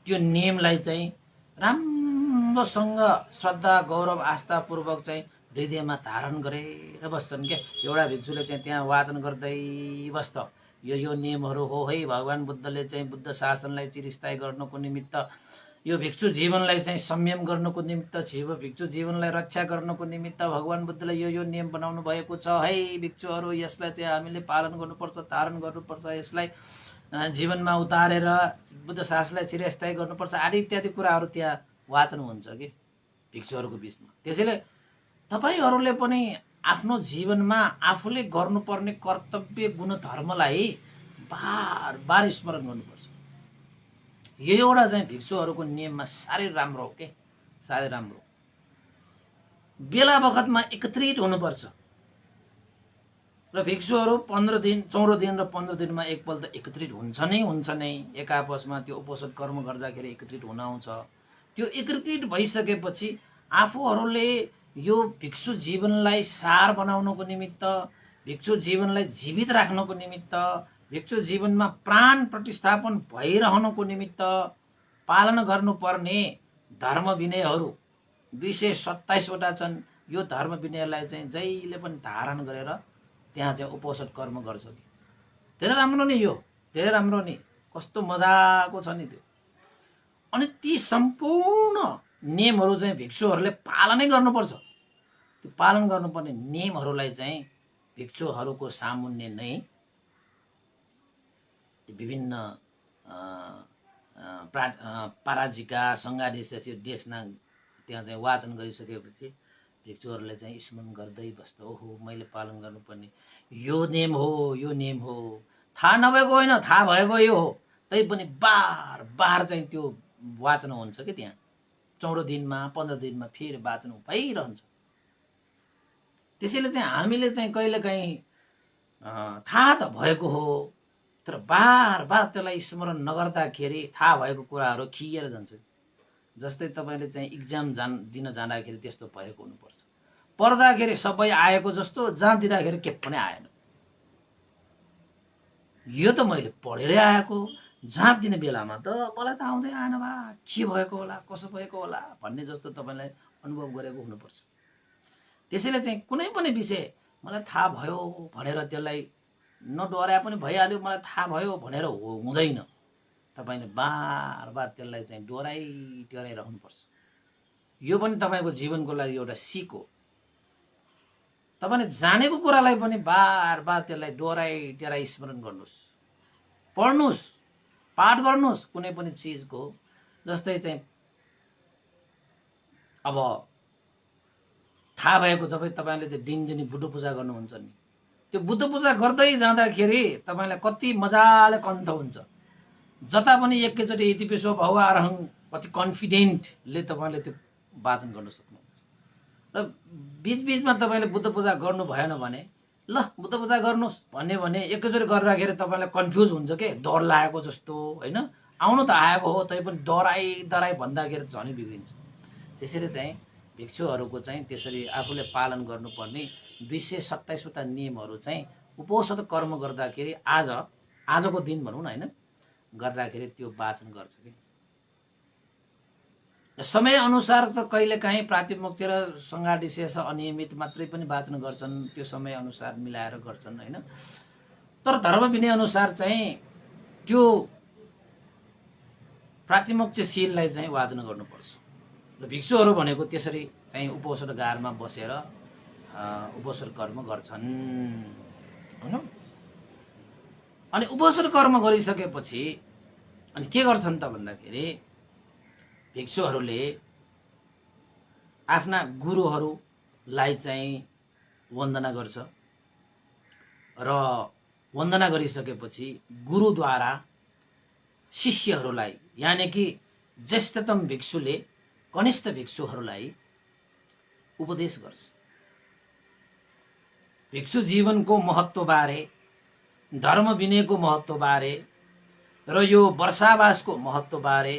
त्यो नियमलाई चाहिँ राम्रोसँग श्रद्धा गौरव आस्थापूर्वक चाहिँ हृदयमा धारण गरेर बस्छन् के। एउटा भिक्षुले चाहिँ त्यहाँ वाचन गर्दै बस्छ, यो नियमहरू हो है भगवान बुद्धले चाहिँ बुद्ध शासनलाई चिरस्थायी गर्नको निमित्त, यो भिक्षु जीवनलाई चाहिँ संयम गर्नको निमित्त, भिक्षु जीवनलाई रक्षा गर्नको निमित्त भगवान बुद्धले यो नियम बनाउनु भएको छ है भिक्षुहरू, यसलाई चाहिँ हामीले पालन गर्नुपर्छ, धारण गर्नुपर्छ, यसलाई जीवनमा उतारेर बुद्ध शासनलाई चिरस्थायी गर्नुपर्छ आदि इत्यादि कुराहरू त्यहाँ वाचन हुन्छ कि भिक्षुहरूको बिचमा। त्यसैले तपाईहरूले पनि आफ्नो जीवनमा आफूले गर्नुपर्ने कर्तव्य गुणधर्मलाई बार बार स्मरण गर्नुपर्छ। यो एउटा चाहिँ भिक्षुहरूको नियममा साह्रै राम्रो हो के, साह्रै राम्रो। बेला बखतमा एकत्रित हुनुपर्छ र भिक्षुहरू 14 दिन र 15 दिनमा एकपल्ट एकत्रित हुन्छ नै। एक आपसमा त्यो उपोषण कर्म गर्दाखेरि एकत्रित हुन आउँछ। त्यो एकत्रित भइसकेपछि आफूहरूले यो भिक्षु जीवनलाई सार बनाउनको निमित्त, भिक्षु जीवनलाई जीवित राख्नको निमित्त, भिक्षु जीवनमा प्राण प्रतिस्थापन भइरहनको निमित्त पालन गर्नुपर्ने धर्म विनयहरू 227वटा छन्। यो धर्म विनयलाई चाहिँ जहिले पनि धारण गरेर त्यहाँ चाहिँ उपोषण कर्म गर्छ कि। धेरै राम्रो नि, यो धेरै राम्रो नि, कस्तो मजाको छ नि त्यो। अनि ती सम्पूर्ण नियमहरू चाहिँ भिक्षुहरूले पालनै गर्नुपर्छ। त्यो पालन गर्नुपर्ने नियमहरूलाई चाहिँ भिक्षुहरूको सामुन्ने नै विभिन्न पाराजिका संगादेश देशना त्यहाँ चाहिँ वाचन गरिसकेपछि भिक्षुहरूले चाहिँ स्मरण गर्दै बस्छ, ओहो मैले पालन गर्नुपर्ने यो नियम हो, यो नियम हो। थाहा नभएको होइन, थाहा भएको यो हो, तैपनि बार बार चाहिँ त्यो वाचन हुन्छ कि त्यहाँ 14 दिनमा 15 दिनमा फेरि वाचन भइरहन्छ। त्यसैले चाहिँ हामीले चाहिँ कहिलेकाहीँ थाहा त भएको हो तर बार बार त्यसलाई स्मरण नगर्दाखेरि थाहा भएको कुराहरू खिएर जान्छ। जस्तै तपाईले चाहिँ इक्जाम दिन जाँदाखेरि त्यस्तो भएको हुनुपर्छ। पढ्दाखेरि सबै आएको जस्तो, जहाँ दिँदाखेरि के पनि आएन। यो त मैले पढेरै आएको, जहाँ दिने बेलामा त मलाई त आउँदै आएन बा, के भएको होला, कसो भएको होला भन्ने जस्तो तपाईलाई अनुभव गरेको हुनुपर्छ। त्यसैले चाहिँ कुनै पनि विषय मलाई थाहा भयो भनेर त्यसलाई नडराए पनि भइहाल्यो, मलाई थाहा भयो भनेर हुँदैन। तपाईले बार बार त्यसलाई चाहिँ डोराइरहनुपर्छ। यो पनि तपाईको जीवनको लागि एउटा सिक हो। तपाईले जानेको कुरालाई पनि बार बार त्यसलाई डोराइ स्मरण गर्नुस्, पढ्नुस्, पाठ गर्नुस् कुनै पनि चिजको। जस्तै चाहिँ अब थाहा भएको तपाईले चाहिँ दिनदिनी बुद्ध पूजा गर्नुहुन्छ नि, त्यो बुद्ध पूजा गर्दै जाँदाखेरि तपाईलाई कति मजाले कन्ठ हुन्छ। जता पनि एकैचोटि इतिपिसो भव आरहं कति कन्फिडेन्टले तपाईले त्यो वाचन गर्न सक्नुहुन्छ। र बीचबीचमा तपाईले बुद्ध पूजा गर्नु भएन भने ल बुद्ध पूजा गर्नुस् भने एकैचोटि गर्दाखेरि तपाईलाई कन्फ्युज हुन्छ के, डर लागेको जस्तो हैन। आउनु त आएको हो तैपनि डराइ भन्दाखेरि झनै बिग्रिन्छ। त्यसैले चाहिँ भिक्षुहरूको चाहिँ त्यसरी आफूले पालन गर्नुपर्ने 227वटा नियमहरू चाहिँ उपोषण कर्म गर्दाखेरि आजको दिन भनौँ न हैन, गर्दाखेरि त्यो वाचन गर्छ कि समय अनुसार त कहिलेकाहीँ प्रातिमुख्य र सङ्गाटी शेष अनियमित मात्रै पनि वाचन गर्छन्, त्यो समय अनुसार मिलाएर गर्छन् हैन। तर धर्म विनय अनुसार चाहिँ त्यो प्रातिमुख्यशीललाई चाहिँ वाचन गर्नुपर्छ। र भिक्षुहरू भनेको त्यसरी चाहिँ उपोषण गारमा बसेर उपोषण कर्म गर्छन् हैन। अनि उपोषण कर्म गरिसकेपछि अनि के गर्छन् त भन्दाखेरि भिक्षुहरूले आफ्ना गुरुहरूलाई चाहिँ वन्दना गर्छ र वन्दना गरिसकेपछि गुरुद्वारा शिष्यहरूलाई यानि कि ज्येष्ठतम भिक्षुले कनिष्ठ भिक्षुहरूलाई उपदेश गर्छ। भिक्षु जीवनको महत्त्वबारे, धर्म विनयको महत्त्वबारे र यो वर्षावासको महत्त्वबारे,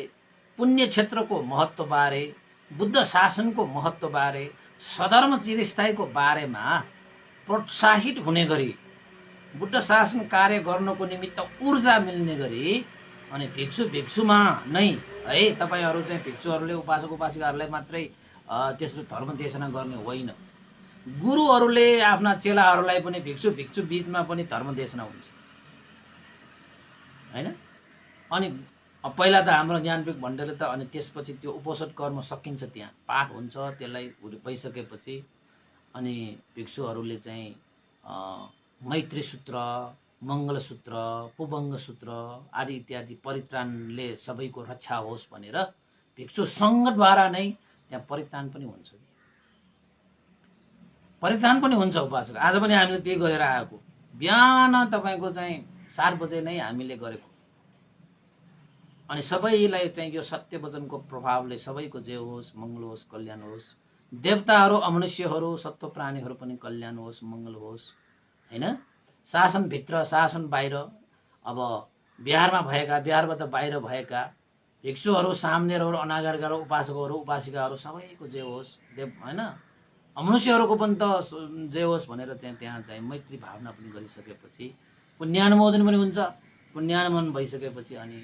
पुण्य क्षेत्रको महत्त्वबारे, बुद्ध शासनको महत्त्वबारे, सधर्म चिरस्थायीको बारेमा प्रोत्साहित हुने गरी बुद्ध शासन कार्य गर्नको निमित्त ऊर्जा मिल्ने गरी अनि भिक्षुमा नै है तपाईहरु चाहिँ भिक्षुहरूले उपासक उपासिकाहरूलाई मात्रै त्यसको धर्म देशना गर्ने होइन, गुरुहरूले आफ्ना चेलाहरूलाई पनि भिक्षु बीचमा पनि धर्म देशना हुन्छ हैन। अनि पहिला त हाम्रो ज्ञानपीठ भण्डारले त अनि त्यसपछि त्यो उपोषण कर्म सकिन्छ, त्यहाँ पाठ हुन्छ, त्यसलाई भइसकेपछि अनि भिक्षुहरूले चाहिँ मैत्री सूत्र, मंगल सूत्र, पुबंग सूत्र आदि इत्यादि परित्राणले सबैको रक्षा होस् भनेर भिक्षु संघद्वारा नै त्यहाँ परित्राण पनि हुन्छ, परित्राण पनि हुन्छ उपासक। आज पनि हामीले त्यही गरेर आएको, बिहान तपाईको चाहिँ 7 बजे नै हामीले गरेको। अनि सबैलाई चाहिँ यो सत्य वचनको प्रभावले सबैको जय होस्, मंगल होस्, कल्याण होस्, देवताहरू अमनुष्यहरू सत्व प्राणीहरू पनि कल्याण होस्, मंगल होस् हैन। शासन भित्र शासन बाहिर, अब बिहारमा भएका, बिहारबाट बाहिर भएका भिक्षुहरू, सामनेरहरू, अनागारहरू, उपासकहरू, उपासिकाहरू सबैको जय होस्, देव हैन, अमनुष्यहरूको पनि त जय होस् भनेर त्यहाँ चाहिँ मैत्री भावना पनि गरिसकेपछि पुण्यानुमोदन पनि हुन्छ। पुण्यानुमोदन भइसकेपछि अनि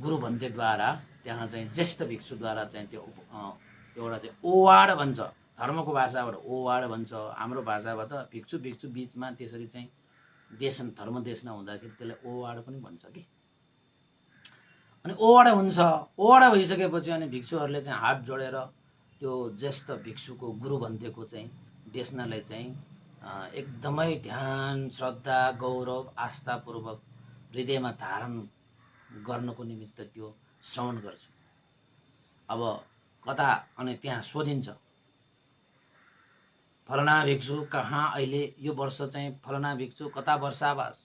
गुरु भन्तेद्वारा त्यहाँ चाहिँ ज्येष्ठ भिक्षुद्वारा चाहिँ त्यो एउटा चाहिँ ओवाड भन्छ, धर्मको भाषाबाट ओवाड भन्छ, हाम्रो भाषाबाट भिक्षु बीचमा त्यसरी चाहिँ देशन धर्म देशना हुँदाखेरि त्यसलाई ओवाड पनि भन्छ कि। अनि ओवाड हुन्छ, ओवाड भइसकेपछि अनि भिक्षुहरूले चाहिँ हात जोडेर त्यो ज्येष्ठ भिक्षुको गुरु भन्तेको चाहिँ देशनालाई चाहिँ एकदमै ध्यान, श्रद्धा, गौरव, आस्थापूर्वक हृदयमा धारण गर्नको निमित्त त्यो श्रवण गर्छ। अब कता अनि त्यहाँ सोधिन्छ, फलना भिक्षु कहाँ अहिले यो वर्ष चाहिँ फलना भिक्षु कता वर्षावास,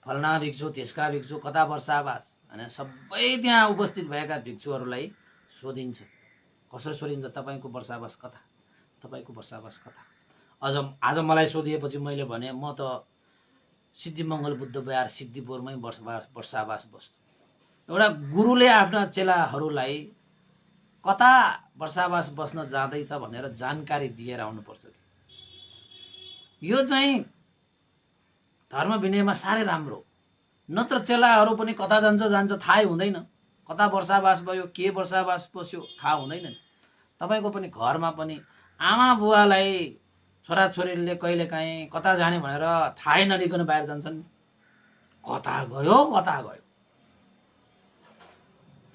फलना भिक्षु त्यसका भिक्षु कता वर्षावास हैन। सबै त्यहाँ उपस्थित भएका भिक्षुहरूलाई सोधिन्छ। कसरी सोधिन्छ? तपाईको वर्षावास कता, तपाईको वर्षावास कता। आज मलाई सोधिएपछि मैले भने म त सिद्धिमंगल बुद्ध विहार सिद्धिपुरमै वर्षावास बस्छु। एउटा गुरुले आफ्ना चेलाहरूलाई कता वर्षावास बस्न जाँदैछ भनेर जानकारी दिएर आउनुपर्छ। यो चाहिँ धर्म विनयमा साह्रै राम्रो, नत्र चेलाहरू पनि कता जान्छ थाहै हुँदैन, कता वर्षावास भयो, के वर्षावास बस्यो थाहा हुँदैन। तपाईको पनि घरमा पनि आमा बुवालाई छोराछोरीले कहिलेकाहीँ कता जाने भनेर थाहै नलिकन बाहिर जान्छन्, कता गयो कता गयो।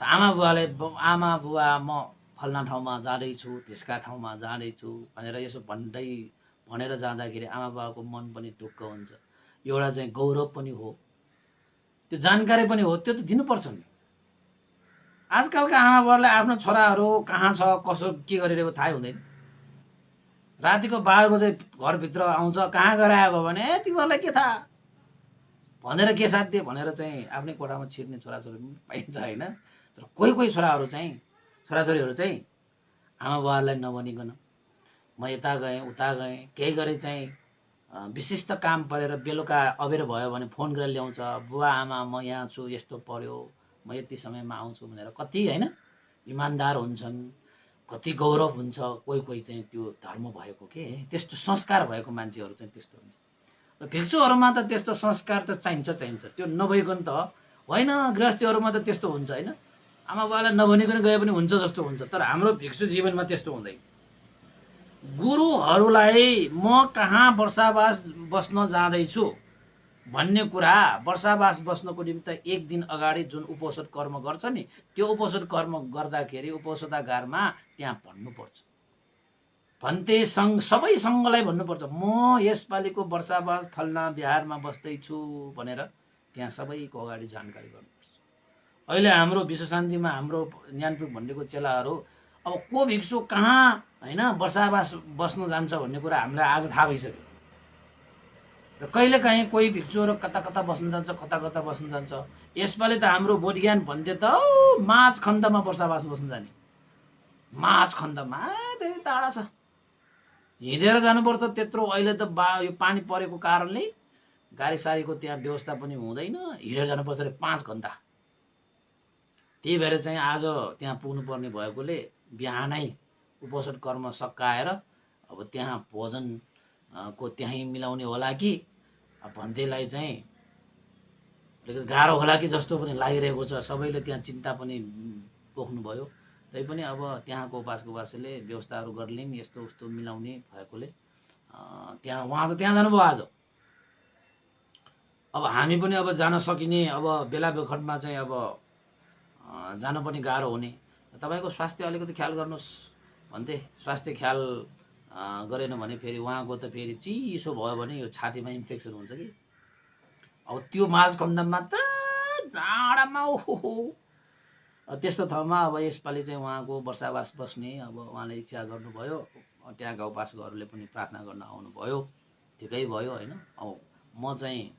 आमा बुवा म फल्ना ठाउँमा जाँदैछु, त्यसका ठाउँमा जाँदैछु भनेर यसो भनेर जाँदाखेरि आमा बुवाको मन पनि ढुक्क हुन्छ। एउटा चाहिँ गौरव पनि हो, त्यो जानकारी पनि हो, त्यो त दिनुपर्छ नि। आजकलका आमा बुवाले आफ्नो छोराहरू कहाँ छ, कसो के गरिरहेको थाहै हुँदैन। रातिको 12 बजे घरभित्र आउँछ, कहाँ गएर आएको भने तिमीहरूलाई के थाहा भनेर के साध्य भनेर चाहिँ आफ्नै कोठामा छिर्ने छोराछोरी पनि पाइन्छ हैन। तर कोही छोराछोरीहरू चाहिँ आमा बुवालाई नभनिकन म यता गएँ उता गएँ केही गरी चाहिँ विशिष्ट काम परेर बेलुका अबेर भयो भने फोन गरेर ल्याउँछ, बुवा आमा म यहाँ छु, यस्तो पर्यो, म यति समयमा आउँछु भनेर। कति हैन इमानदार हुन्छन्, कति गौरव हुन्छ। कोही चाहिँ त्यो धर्म भएको के त्यस्तो संस्कार भएको मान्छेहरू चाहिँ त्यस्तो हुन्छ। र भिक्षुहरूमा त त्यस्तो संस्कार त चाहिन्छ त्यो नभइकन त होइन। गृहस्थीहरूमा त त्यस्तो हुन्छ होइन, आमा बाबालाई नभनिकन गए पनि हुन्छ जस्तो हुन्छ। तर हाम्रो भिक्षु जीवनमा त्यस्तो हुँदैन। गुरुहरूलाई म कहाँ वर्षावास बस्न जाँदैछु भन्ने कुरा वर्षावास बस्नको निमित्त एक दिन अगाडि जुन उपोषद कर्म गर्छ नि, त्यो उपोषद कर्म गर्दाखेरि उपोषदागारमा त्यहाँ भन्नुपर्छ। भन्ते सङ्घ सबै सङ्घलाई भन्नुपर्छ, म यसपालिको वर्षावास फलना बिहारमा बस्दैछु भनेर त्यहाँ सबैको अगाडि जानकारी गर्नुपर्छ। अहिले हाम्रो विश्वशान्तिमा हाम्रो ज्ञानपुर भन्नेको चेलाहरू अब को भिक्षु कहाँ होइन वर्षावास बस्न जान्छ भन्ने कुरा हामीलाई आज थाहा भइसक्यो। र कहिलेकाहीँ कोही भिक्षुहरू कता कता बस्न जान्छ, कता कता बस्न जान्छ। यसपालि त हाम्रो बोध ज्ञान भन्थे त माझ खण्डमा वर्षावास बस्न जाने। माझ खण्डमा धेरै टाढा छ, हिँडेर जानुपर्छ त्यत्रो। अहिले त यो पानी परेको कारणले गाडी सारीको त्यहाँ व्यवस्था पनि हुँदैन, हिँडेर जानुपर्छ अरे 5 घण्टा। त्यही भएर चाहिँ आज त्यहाँ पुग्नुपर्ने भएकोले बिहानै उपोषद कर्म सकाएर अब त्यहाँ भोजन को त्यहीँ मिलाउने होला कि भन्दैलाई चाहिँ अलिकति गाह्रो होला कि जस्तो पनि लागिरहेको छ। सबैले त्यहाँ चिन्ता पनि पोख्नुभयो। तैपनि अब त्यहाँको उपासले व्यवस्थाहरू गर्लिन्, यस्तो उस्तो मिलाउने भएकोले त्यहाँ उहाँ त त्यहाँ जानुभयो आज। अब हामी पनि अब जान सकिने अब बेला बेखतमा चाहिँ अब जान पनि गाह्रो हुने। तपाईँको स्वास्थ्य अलिकति ख्याल गर्नुहोस् भन्थे। स्वास्थ्य ख्याल गरेन भने फेरि उहाँको त फेरि चिसो भयो भने यो छातीमा इन्फेक्सन हुन्छ कि। अब त्यो माझ खण्डमा त डाँडामा ओहो त्यस्तो ठाउँमा अब यसपालि चाहिँ उहाँको वर्षावास बस्ने अब उहाँले इच्छा गर्नुभयो। त्यहाँका उपासकहरूले पनि प्रार्थना गर्न आउनुभयो, ठिकै भयो होइन। अब म चाहिँ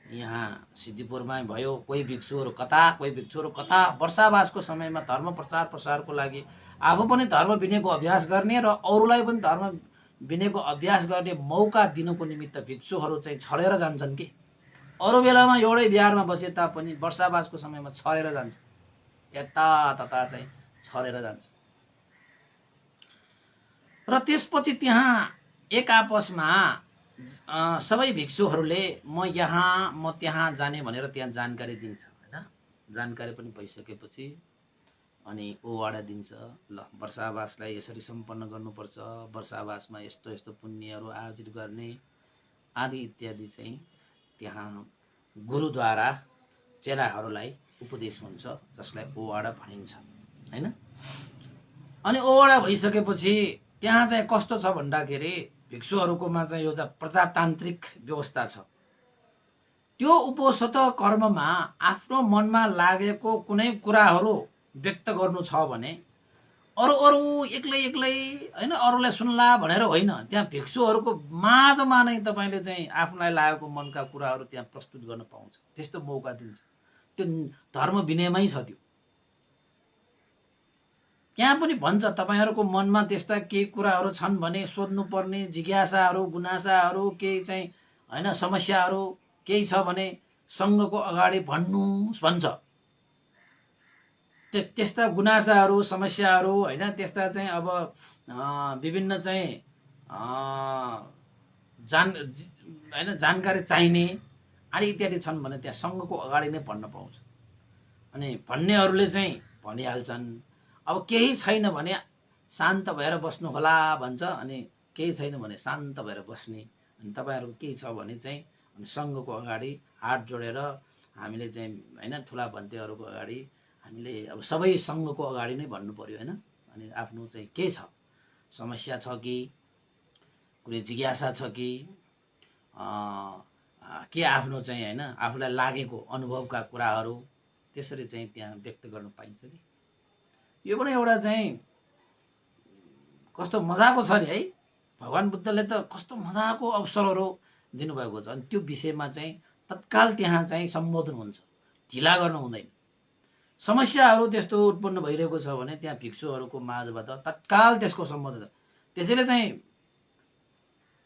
यहाँ सिद्धिपुरमै भयो, कोही भिक्षुहरू कता वर्षावासको समयमा धर्म प्रचार प्रसारको लागि आफू पनि धर्म विनयको अभ्यास गर्ने र अरूलाई पनि धर्म विनयको अभ्यास गर्ने मौका दिनुको निमित्त भिक्षुहरू चाहिँ छरेर जान्छन् कि। अरू बेलामा एउटै बिहारमा बसे तापनि वर्षावासको समयमा छरेर जान्छ, यतातता चाहिँ छरेर जान्छ। र त्यसपछि त्यहाँ एक आपसमा सबै भिक्षुहरूले म यहाँ म त्यहाँ जाने भनेर त्यहाँ जानकारी दिन्छ होइन। जानकारी पनि भइसकेपछि अनि ओवाडा दिन्छ, ल वर्षावासलाई यसरी सम्पन्न गर्नुपर्छ, वर्षावासमा यस्तो यस्तो पुण्यहरू आर्जित गर्ने आदि इत्यादि चाहिँ त्यहाँ गुरुद्वारा चेलाहरूलाई उपदेश हुन्छ, जसलाई ओवाडा भनिन्छ होइन। अनि ओवाडा भइसकेपछि त्यहाँ चाहिँ कस्तो छ भन्दाखेरि भिक्षुहरूकोमा चाहिँ एउटा प्रजातान्त्रिक व्यवस्था छ। त्यो उपोषद कर्ममा आफ्नो मनमा लागेको कुनै कुराहरू व्यक्त गर्नु छ भने अरू एक्लै होइन अरूलाई सुन्ला भनेर होइन, त्यहाँ भिक्षुहरूको माझमा नै तपाईँले चाहिँ आफूलाई लागेको मनका कुराहरू त्यहाँ प्रस्तुत गर्न पाउँछ। त्यस्तो मौका दिन्छ, त्यो धर्म विनयमै छ। त्यो त्यहाँ पनि भन्छ तपाईँहरूको मनमा त्यस्ता केही कुराहरू छन् भने सोध्नुपर्ने जिज्ञासाहरू गुनासाहरू केही चाहिँ होइन समस्याहरू केही छ भने सङ्घको अगाडि भन्नुहोस् भन्छ। त्यस्ता गुनासाहरू समस्याहरू होइन त्यस्ता चाहिँ अब विभिन्न चाहिँ जानकारी चाहिने आदि इत्यादि छन् भने त्यहाँ सङ्घको अगाडि नै भन्न पाउँछ। अनि भन्नेहरूले चाहिँ भनिहाल्छन्। अब केही छैन भने शान्त भएर बस्नु होला भन्छ, अनि केही छैन भने शान्त भएर बस्ने। अनि तपाईँहरूको केही छ भने चाहिँ सङ्घको अगाडि हात जोडेर हामीले चाहिँ होइन ठुला भन्तेहरूको अगाडि हामीले अब सबै सङ्घको अगाडि नै भन्नु पर्यो होइन। अनि आफ्नो चाहिँ के छ समस्या छ कि कुनै जिज्ञासा छ कि के आफ्नो चाहिँ होइन आफूलाई लागेको अनुभवका कुराहरू त्यसरी चाहिँ त्यहाँ व्यक्त गर्न पाइन्छ कि। यो पनि एउटा चाहिँ कस्तो मजाको छ नि है। भगवान् बुद्धले त कस्तो मजाको अवसरहरू दिनुभएको छ। अनि त्यो विषयमा चाहिँ तत्काल त्यहाँ चाहिँ सम्बोधन हुन्छ, ढिला गर्नु हुँदैन। समस्याहरू त्यस्तो उत्पन्न भइरहेको छ भने त्यहाँ भिक्षुहरूको माझबाट तत्काल त्यसको सम्बोधन। त्यसैले चाहिँ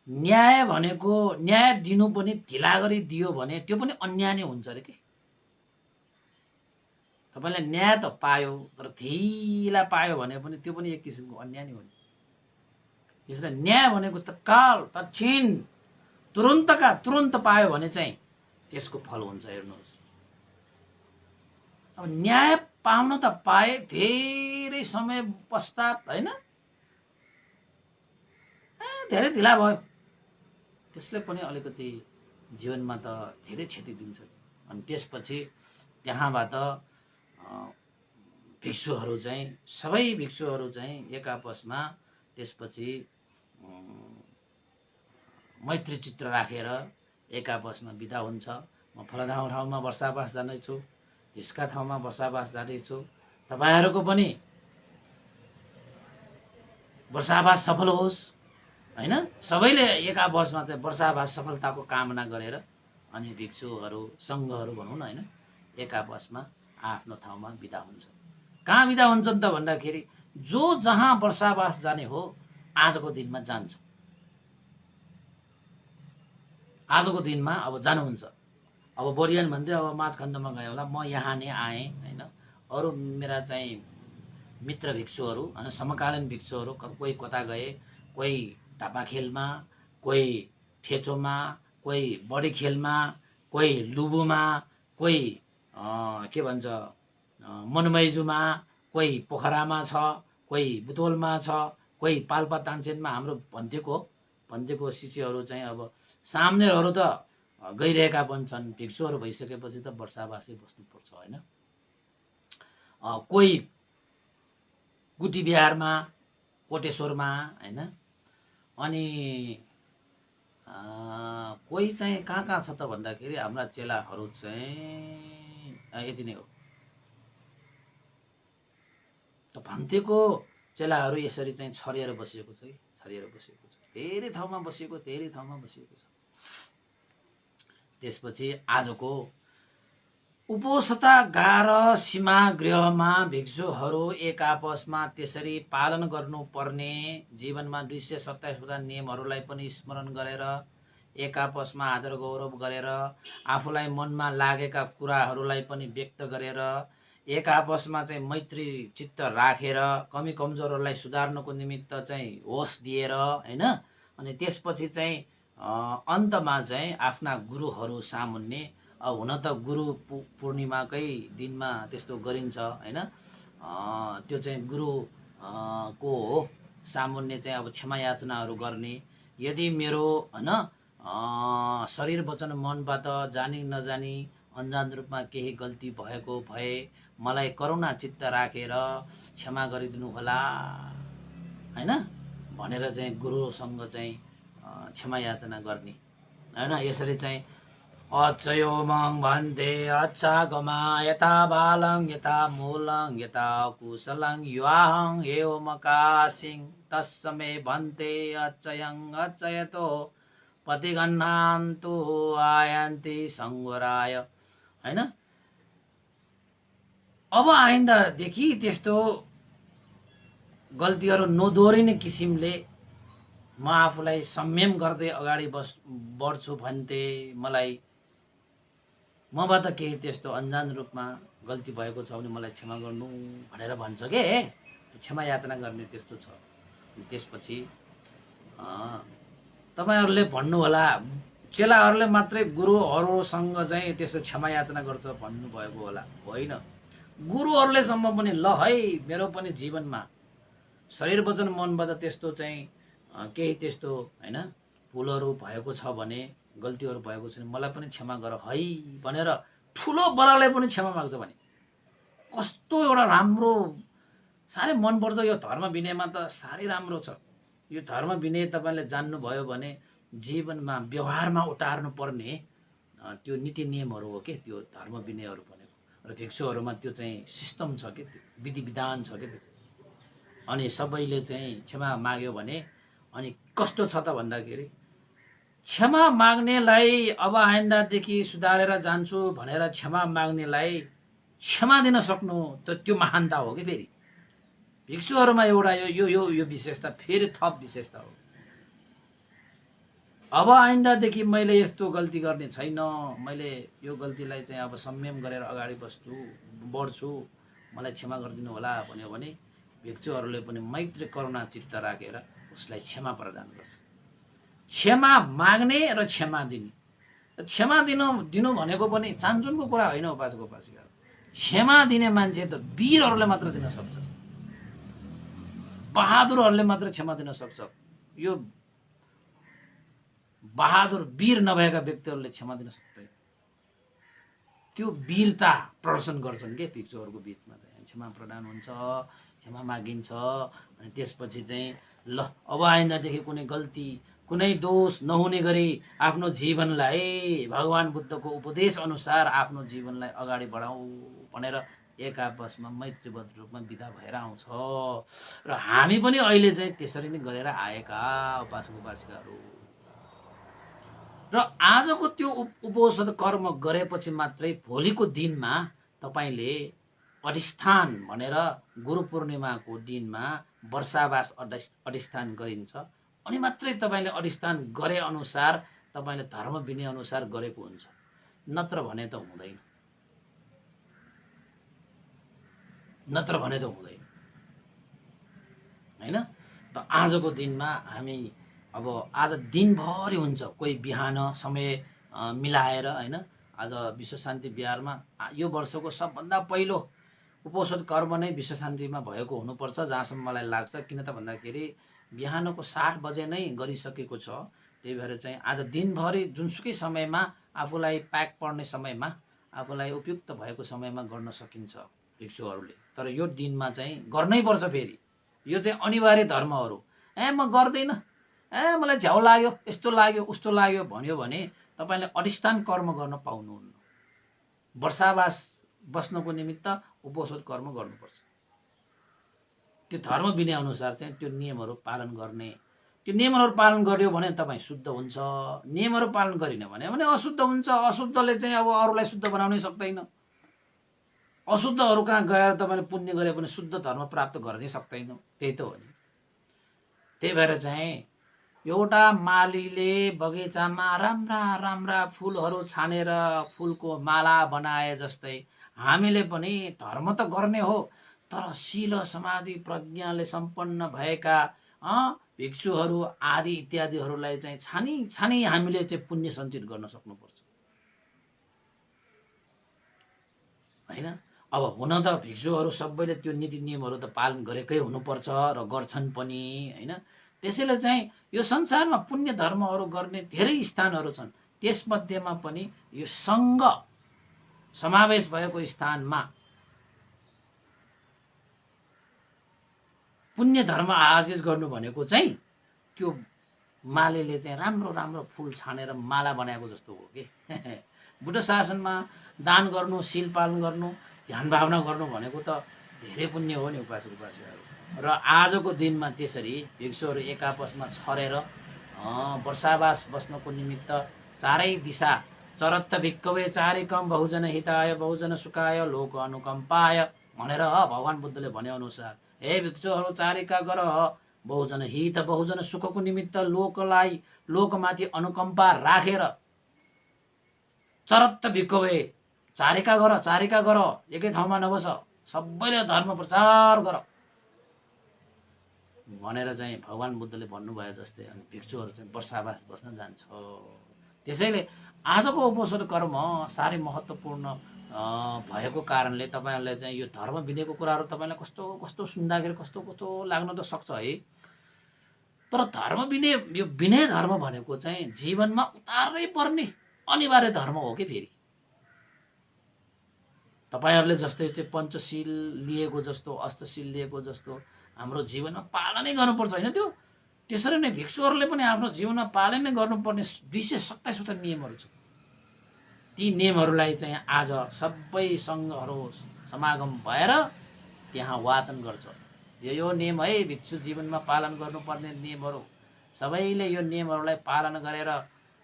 न्याय भनेको न्याय दिनु पनि ढिला गरी दियो भने त्यो पनि अन्याय नै हुन्छ अरे के। तपाईँले न्याय त पायो तर ढिला पायो भने पनि त्यो पनि एक किसिमको अन्याय नै हो नि। त्यसैले न्याय भनेको तत्काल तत्क्षण तुरुन्तका तुरुन्त पायो भने चाहिँ त्यसको फल हुन्छ। हेर्नुहोस्, अब न्याय पाउन त पाए धेरै समय पश्चात हैन, धेरै ढिला भयो, त्यसले पनि अलिकति जीवनमा त धेरै क्षति दिन्छ। अनि त्यसपछि त्यहाँबाट भिक्षुहरू चाहिँ सबै भिक्षुहरू चाहिँ एक आपसमा त्यसपछि मैत्री चित्त राखेर एक आपसमा बिदा हुन्छ। म फलाना ठाउँमा वर्षावास जानेछु, त्यसका ठाउँमा वर्षावास जानेछु, तपाईहरूको पनि वर्षावास सफल होस् हैन। सबैले एक आपसमा चाहिँ वर्षावास सफलताको कामना गरेर अनि भिक्षुहरू सङ्घहरू भनौँ न हैन, एक आपसमा आफ्नो ठाउँमा बिदा हुन्छ। कहाँ बिदा हुन्छन् त भन्दाखेरि जो जहाँ वर्षावास जाने हो आजको दिनमा जान्छ। आजको दिनमा अब जानुहुन्छ। अब बोरियन भन्दै अब माझखण्डमा गयो होला, म यहाँ नै आएँ हैन। अरू मेरा चाहिँ मित्र भिक्षुहरू अनि समकालीन भिक्षुहरू कोही कता गए, कोही टापाखेलमा, कोही ठेचोमा, कोही बडी खेलमा, कोही लुबुमा, कोही के भन्छ मनमैजुमा, कोही पोखरामा छ, कोही बुतोलमा छ, कोही पाल्पा तानसेनमा। हाम्रो भन्तेको शिष्यहरू चाहिँ अब सामनेहरू त गइरहेका पनि छन्। भिक्षुहरू भइसकेपछि त वर्षावासै बस्नुपर्छ हैन। कोही कुटीबिहारमा, कोटेश्वरमा हैन। अनि कोही चाहिँ कहाँ छ त भन्दाखेरि हाम्रा चेलाहरू चाहिँ यति नै हो। त भन्तेको चेलाहरू यसरी चाहिँ छरिएर बसिएको छ कि छरिएर बसिएको छ, धेरै ठाउँमा बसिएको छ। त्यसपछि आजको उपोषितागार सीमा गृहमा भिक्षुहरू एक आपसमा त्यसरी पालन गर्नुपर्ने जीवनमा 227 वटा नियमहरूलाई पनि स्मरण गरेर एक आपसमा आदर गौरव गरेर आफूलाई मनमा लागेका कुराहरूलाई पनि व्यक्त गरेर एक आपसमा चाहिँ मैत्री चित्त राखेर कमी कमजोरहरूलाई सुधार्नको निमित्त चाहिँ होस दिएर हैन। अनि त्यसपछि चाहिँ अन्तमा चाहिँ आफ्ना गुरुहरू सामुन्ने, अब हुन त गुरु पूर्णिमाकै दिनमा त्यस्तो गरिन्छ हैन। त्यो चाहिँ गुरु को हो सामुन्ने चाहिँ अब क्षमा याचनाहरू गर्ने। यदि मेरो हैन शरीर वचन मनबाट जानी नजानी अन्जान रूपमा केही गल्ती भएको भए मलाई करुणा चित्त राखेर क्षमा गरिदिनु होला हैन भनेर चाहिँ गुरुसँग चाहिँ क्षमा याचना गर्ने हैन। यसरी चाहिँ अचयो मङ भन्ते अच्छा गमा यता बालं यता मूलं यता कुशलं युवाहं एवमकासिं तस्मै भन्ते अचयं अचयतो पतिगन्नान्तु आयन्ति सङ्गराय हैन। अब आइन्दादेखि त्यस्तो गल्तीहरू नदोहोरिने किसिमले म आफूलाई संयम गर्दै अगाडि बढ्छु भन्थे। मलाई मबाट केही त्यस्तो अन्जान रूपमा गल्ती भएको छ भने मलाई क्षमा गर्नु भनेर भन्छ के क्षमा याचना गर्ने त्यस्तो छ। त्यसपछि तपाईहरुले भन्नु होला चेलाहरूले मात्रै गुरुहरूसँग चाहिँ त्यस्तो क्षमा याचना गर्छ भन्नु भएको होला, होइन। गुरुहरूले सम्म पनि ल है मेरो पनि जीवनमा शरीर वचन मनबाट त्यस्तो चाहिँ केही त्यस्तो हैन भुलहरू भएको छ भने गल्तीहरू भएको छ भने मलाई पनि क्षमा गर है भनेर ठुलो बडाले पनि क्षमा माग्छ भने कस्तो एउटा राम्रो साह्रै मन पर्छ। यो धर्म विनयमा त साह्रै राम्रो छ। यो धर्म विनय तपाईले जान्नु भयो भने जीवनमा व्यवहारमा उतार्नु पर्ने त्यो नीति नियमहरू हो के त्यो धर्म विनयहरू भनेको। र भिक्षुहरूमा त्यो चाहिँ सिस्टम छ के, त्यो विधि विधान छ के। अनि सबैले चाहिँ क्षमा माग्यो भने अनि कस्तो छ त भन्दाखेरि क्षमा माग्नेलाई अब आइन्दादेखि सुधारेर जान्छु भनेर क्षमा माग्नेलाई क्षमा दिन सक्नु त त्यो महानता हो कि। फेरि भिक्षुहरूमा एउटा यो यो यो विशेषता फेरि थप विशेषता हो। अब आइन्दादेखि मैले यस्तो गल्ती गर्ने छैन, मैले यो गल्तीलाई चाहिँ अब संयम गरेर अगाडि बढ्छु, मलाई क्षमा गरिदिनु होला भन्यो भने भिक्षुहरूले पनि मैत्री करुणा चित्त राखेर उसलाई क्षमा प्रदान गर्छ। क्षमा माग्ने र क्षमा दिने। क्षमा दिनु भनेको पनि चान्चुनको कुरा होइन उपासक उपासिकाहरू। क्षमा दिने मान्छे त वीरहरूले मात्र दिन सक्छ, बहादुरहरूले मात्र क्षमा दिन सक्छ। यो बहादुर वीर नभएका व्यक्तिहरूले क्षमा दिन सक्दैन। त्यो वीरता प्रदर्शन गर्छन् के भिक्षुहरूको बिचमा चाहिँ क्षमा प्रदान हुन्छ, क्षमा मागिन्छ। अनि त्यसपछि चाहिँ ल अब आइन्दादेखि कुनै गल्ती कुनै दोष नहुने गरी आफ्नो जीवनलाई भगवान बुद्धको उपदेश अनुसार आफ्नो जीवनलाई अगाडि बढाऊ भनेर एक आपसमा मैत्रीबद्ध रूपमा विदा भएर आउँछ। र हामी पनि अहिले चाहिँ त्यसरी नै गरेर आएका उपासक उपासिकाहरू। र आजको त्यो उपोषण कर्म गरेपछि मात्रै भोलिको दिनमा तपाईले अधिष्ठान भनेर गुरु पूर्णिमाको दिनमा वर्षावास अधिष्ठान गरिन्छ। अनि मात्रै तपाईले अधिष्ठान गरे अनुसार तपाईले धर्म विनय अनुसार गरेको हुन्छ, नत्र भने त हुँदैन, नत्र भने त हुँदैन हैन। त आजको दिनमा हामी अब आज दिनभरि हुन्छ, कोही बिहान समय मिलाएर हैन। आज विश्व शान्ति विहारमा यो वर्षको सबभन्दा पहिलो उपोषण कर्म नै विश्व शान्तिमा भएको हुनुपर्छ जहाँसम्म मलाई लाग्छ। किन त भन्दाखेरि बिहानको 7 बजे नै गरिसकेको छ। त्यही भएर चाहिँ आज दिनभरि जुनसुकै समयमा आफूलाई प्याक पर्ने समयमा आफूलाई उपयुक्त भएको समयमा गर्न सकिन्छ भिक्षुहरूले। तर यो दिनमा चाहिँ गर्नै पर्छ। फेरि यो चाहिँ अनिवार्य धर्महरू म गर्दैन, मलाई झ्याउ लाग्यो, यस्तो लाग्यो उस्तो लाग्यो भन्यो भने तपाईले अधिष्ठान कर्म गर्न पाउनुहुन्न। वर्षावास बस्नको निमित्त उपोषण कर्म गर्नुपर्छ। त्यो धर्म विनय अनुसार चाहिँ त्यो नियमहरू पालन गर्ने। त्यो नियमहरू पालन गर्यो भने तपाईँ शुद्ध हुन्छ, नियमहरू पालन गरिन भने अशुद्ध हुन्छ। अशुद्धले चाहिँ अब अरूलाई शुद्ध बनाउनै सक्दैन। अशुद्धहरू कहाँ गएर तपाईँले पुण्य गरे पनि शुद्ध धर्म प्राप्त गर्नै सक्दैन। त्यही त हो नि। त्यही भएर चाहिँ एउटा मालीले बगैँचामा राम्रा राम्रा फुलहरू छानेर फुलको माला बनाए जस्तै हामीले पनि धर्म त गर्ने हो, तर शील समाधि प्रज्ञाले सम्पन्न भएका भिक्षुहरू आदि इत्यादिहरूलाई चाहिँ छानी छानी हामीले चाहिँ पुण्य सञ्चित गर्न सक्नुपर्छ हैन। अब हुन त भिक्षुहरू सबैले त्यो नीति नियमहरू त पालन गरेकै हुनुपर्छ र गर्छन् पनि हैन। त्यसैले चाहिँ यो संसारमा पुण्य धर्महरू गर्ने धेरै स्थानहरू छन्। त्यसमध्येमा पनि यो सङ्घ समावेश भएको स्थानमा पुण्य धर्म आयोजित गर्नु भनेको चाहिँ त्यो मालेले चाहिँ राम्रो राम्रो फुल छानेर माला बनाएको जस्तो हो कि। बुद्ध शासनमा दान गर्नु, शील पालन गर्नु, ध्यान भावना गर्नु भनेको त धेरै पुण्य हो नि उपासक उपासिकाहरू। र आजको दिनमा त्यसरी भिक्षुहरू एक आपसमा छरेर वर्षावास बस्नको निमित्त चारै दिशा चरत्त भिक्कवे चारिकम बहुजन हिताय बहुजन सुखाय लोक अनुकम्पाय भनेर भगवान बुद्धले भने अनुसार हे भिक्षुहरू चारिका गर, बहुजन हित बहुजन सुखको निमित्त लोकलाई लोकमाथि अनुकम्पा राखेर चरत्त भिक्कवे चारिका गर, एकै ठाउँमा नबस, सबैले धर्म प्रचार गर भनेर चाहिँ भगवान बुद्धले भन्नुभयो जस्तै अनि भिक्षुहरू चाहिँ वर्षावास बस्न जान्छ। त्यसैले आजको उपोषण कर्म साह्रै महत्त्वपूर्ण भएको कारणले तपाईहरुले चाहिँ यो धर्म विनयको कुराहरू तपाईलाई कस्तो कस्तो सुन्दाखेरि कस्तो कस्तो लाग्न त सक्छ है। तर धर्म विनय, यो विनय धर्म भनेको चाहिँ जीवनमा उतार्नै पर्ने अनिवार्य धर्म हो कि। फेरि तपाईहरुले जस्तै चाहिँ पञ्चशील लिएको जस्तो, अष्टशील लिएको जस्तो हाम्रो जीवनमा पालनै गर्नुपर्छ हैन। त्यो त्यसरी नै भिक्षुहरूले पनि आफ्नो जीवनमा पालनै गर्नुपर्ने 227 नियमहरू छ। ती नियमहरूलाई चाहिँ आज सबै सङ्घहरू समागम भएर त्यहाँ वाचन गर्छ। यो नियम है भिक्षु जीवनमा पालन गर्नुपर्ने नियमहरू। सबैले यो नियमहरूलाई पालन गरेर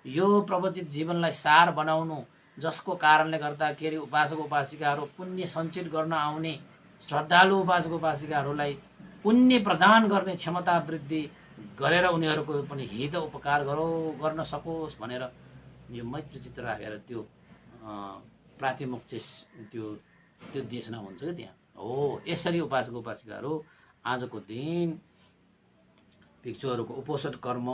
यो प्रवचित जीवनलाई सार बनाउनु, जसको कारणले गर्दाखेरि उपासक उपासिकाहरू पुण्य सञ्चित गर्न आउने श्रद्धालु उपासक उपासिकाहरूलाई पुण्य प्रदान गर्ने क्षमता वृद्धि गरेर उनीहरूको पनि हित उपकार गर्न सकोस् भनेर यो मैत्रीचित्त राखेर त्यो प्रातिमोक्ष त्यो देशना हुन्छ कि त्यहाँ हो। यसरी उपासक उपासिकाहरू आजको दिन भिक्षुहरूको उपोषण कर्म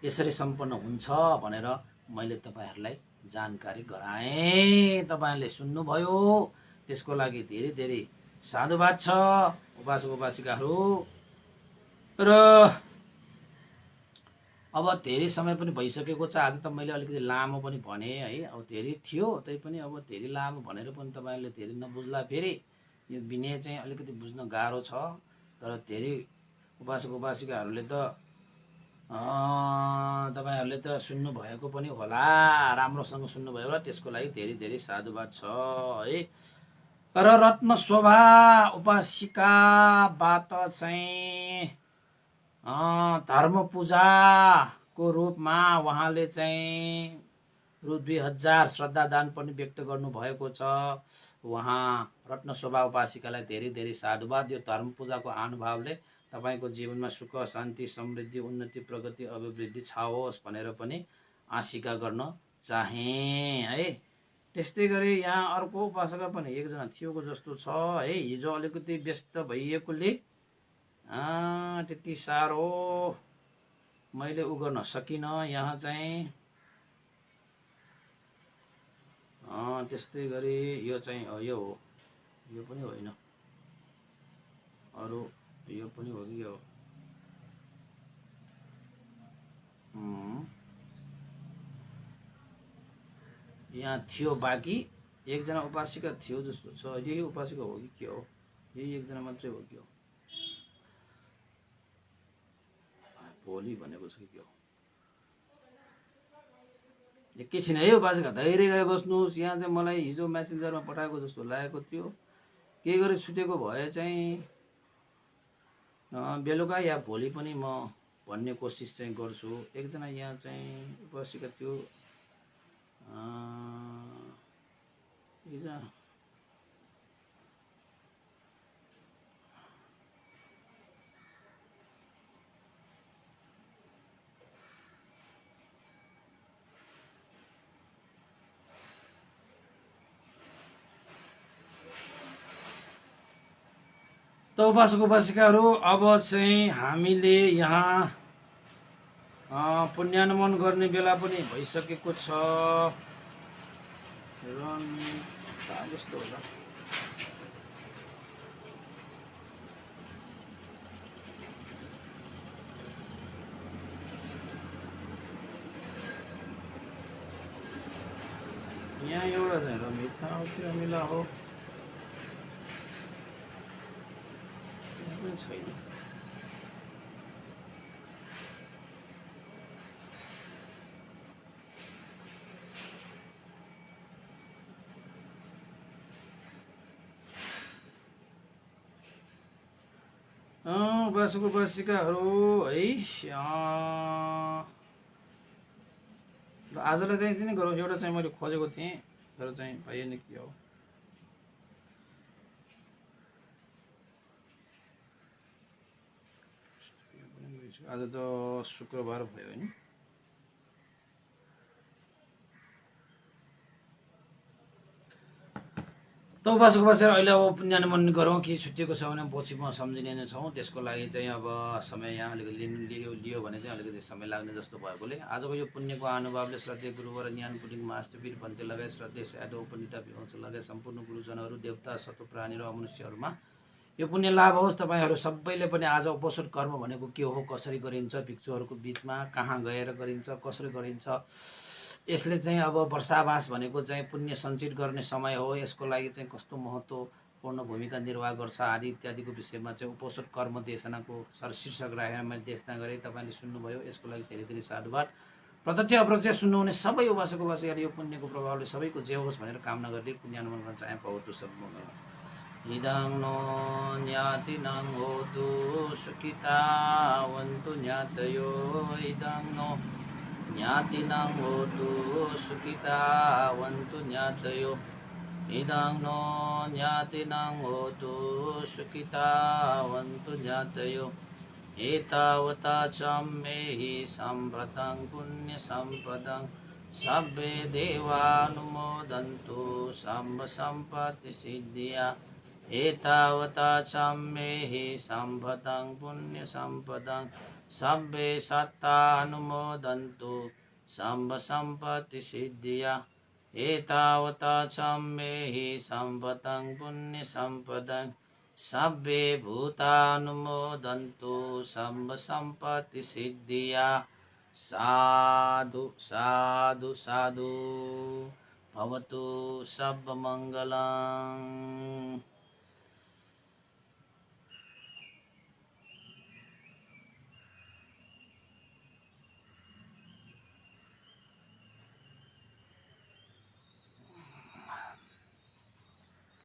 यसरी सम्पन्न हुन्छ भनेर मैले तपाईहरुलाई जानकारी गराएँ। तपाईहरुले सुन्नुभयो, त्यसको लागि धेरै धेरै साधुवाद छ उपासक उपासिकाहरू। र अब धेरै समय पनि भइसकेको छ। आज त मैले अलिकति लामो पनि भने है, अब धेरै थियो तै पनि अब धेरै लामो भनेर पनि तपाईहरुले धेरै नबुझ्ला। फेरि यो विनय चाहिँ अलिकति बुझ्न गाह्रो छ, तर धेरै उपासक उपासिकाहरूले त तपाईहरुले त सुन्नु भएको पनि होला, राम्रोसँग सुन्नु भयो होला, त्यसको लागि धेरै धेरै साधुवाद छ है। र रत्न शोभा उपासिकाबाट चाहिँ धर्म पूजाको रूपमा उहाँले चाहिँ रु 2000 श्रद्धादान पनि व्यक्त गर्नु भएको छ। उहाँ रत्न शोभा उपासिकालाई धेरै धेरै साधुवाद। यो धर्म पूजाको अनुभवले तपाईको जीवनमा सुख शान्ति समृद्धि उन्नति प्रगति अभिवृद्धि छाओस् भनेर पनि आशिका गर्न चाहे है। त्यस्तै गरी यहाँ अर्को उपासका पनि एकजना थियोको जस्तो छ है। हिजो अलिकति व्यस्त भइएकोले त्यति साह्रो मैले उ गर्न सकिन। यहाँ चाहिँ त्यस्तै गरी यो चाहिँ यो हो, यो पनि होइन, अरु यो पनि हो कि यो यहाँ थियो। बाँकी एकजना उपासिका थियो जस्तो छ। यही उपासिका हो कि के हो? यही एकजना मात्रै हो कि हो? भोलि भनेको छ कि के हो? एकैछिन है उपासिका, धैर्य गरेर बस्नुहोस्। यहाँ चाहिँ मलाई हिजो मेसेन्जरमा पठाएको जस्तो लागेको थियो। के गरी छुटेको भए चाहिँ बेलुका या भोलि पनि म भन्ने कोसिस चाहिँ गर्छु। एकजना यहाँ चाहिँ उपासिका थियो, त उपासक उपासिकाहरू अब चाहिँ हामीले यहाँ पुण्यानुमोदन गर्ने बेला पनि भइसकेको छ। जस्तो होला यहाँ एउटा चाहिँ रमिला हो छैन। उपासक उपासिकाहरू है, आजलाई चाहिँ यति नै गरौँ। एउटा चाहिँ मैले खोजेको थिएँ तर चाहिँ पाइएन, के हो? आज त शुक्रबार भयो हैन? त उपासक उपासिका अहिले अब पुण्यानुमोदन गरौँ। के छुट्टिएको छ भने पछि म सम्झिने नै छौँ। त्यसको लागि चाहिँ अब समय यहाँ अलिकति लियो भने चाहिँ अलिकति समय लाग्ने जस्तो भएकोले आजको यो पुण्यको अनुभवले श्रद्धेय गुरुवर ज्ञान पुटिङ मास्टरवीर पन्थे लगायत श्रद्धेय स्याडो उपनिता विवंश लगायत सम्पूर्ण गुरुजनहरू देवता सत्व प्राणी र मनुष्यहरूमा यो पुण्य लाभ होस्। तपाईहरु सबैले पनि आज उपोषण कर्म भनेको के हो, कसरी गरिन्छ, भिक्षुहरूको बीचमा कहाँ गएर गरिन्छ, कसरी गरिन्छ, यसले चाहिँ अब वर्षावास भनेको चाहिँ पुण्य सञ्चित गर्ने समय हो। यसको लागि चाहिँ कस्तो महत्त्वपूर्ण भूमिका निर्वाह गर्छ आदि इत्यादिको विषयमा चाहिँ उपोषण कर्म देशनाको शीर्षक राखेर मैले देशना गरेँ। तपाईले सुन्नुभयो, यसको लागि धेरै धेरै साधुवाद। प्रत्यक्ष अप्रत्यक्ष सुन्नुहुने सबै उपासक उपासिकाले यो पुण्यको प्रभावले सबैको जे होस् भनेर कामना गर्दै पुण्यानुमोदन गर्न चाहे। भवतु सब मङ्गलम्। इदं नो ज्ञातिनं होतु सुखितावन्तु ज्ञातयो। इदं नो ज्ञातिनं होतु सुखितावन्तु ज्ञातयो। इदं नो ज्ञातिनं होतु सुखितावन्तु ज्ञातयो। एतावता च मेहि सम्प्रतं पुण्यसम्पदं सब्बे देवानुमोदन्तु सम्भ सम्पत्ति सिद्धिया। एतावता च मेहि सम्पदं पुण्यसम्पदं सब्बे सत्ता अनुमोदन्तु सम्ब सम्पत्ति सिद्धिया एतावता सम्मेहि सम्पतं पुण्य सम्पदं सब्बे भूतानुमोदन्तु सम्ब सम्पत्ति सिद्धिया साधु साधु साधु भवतु सर्वमङ्गलम्।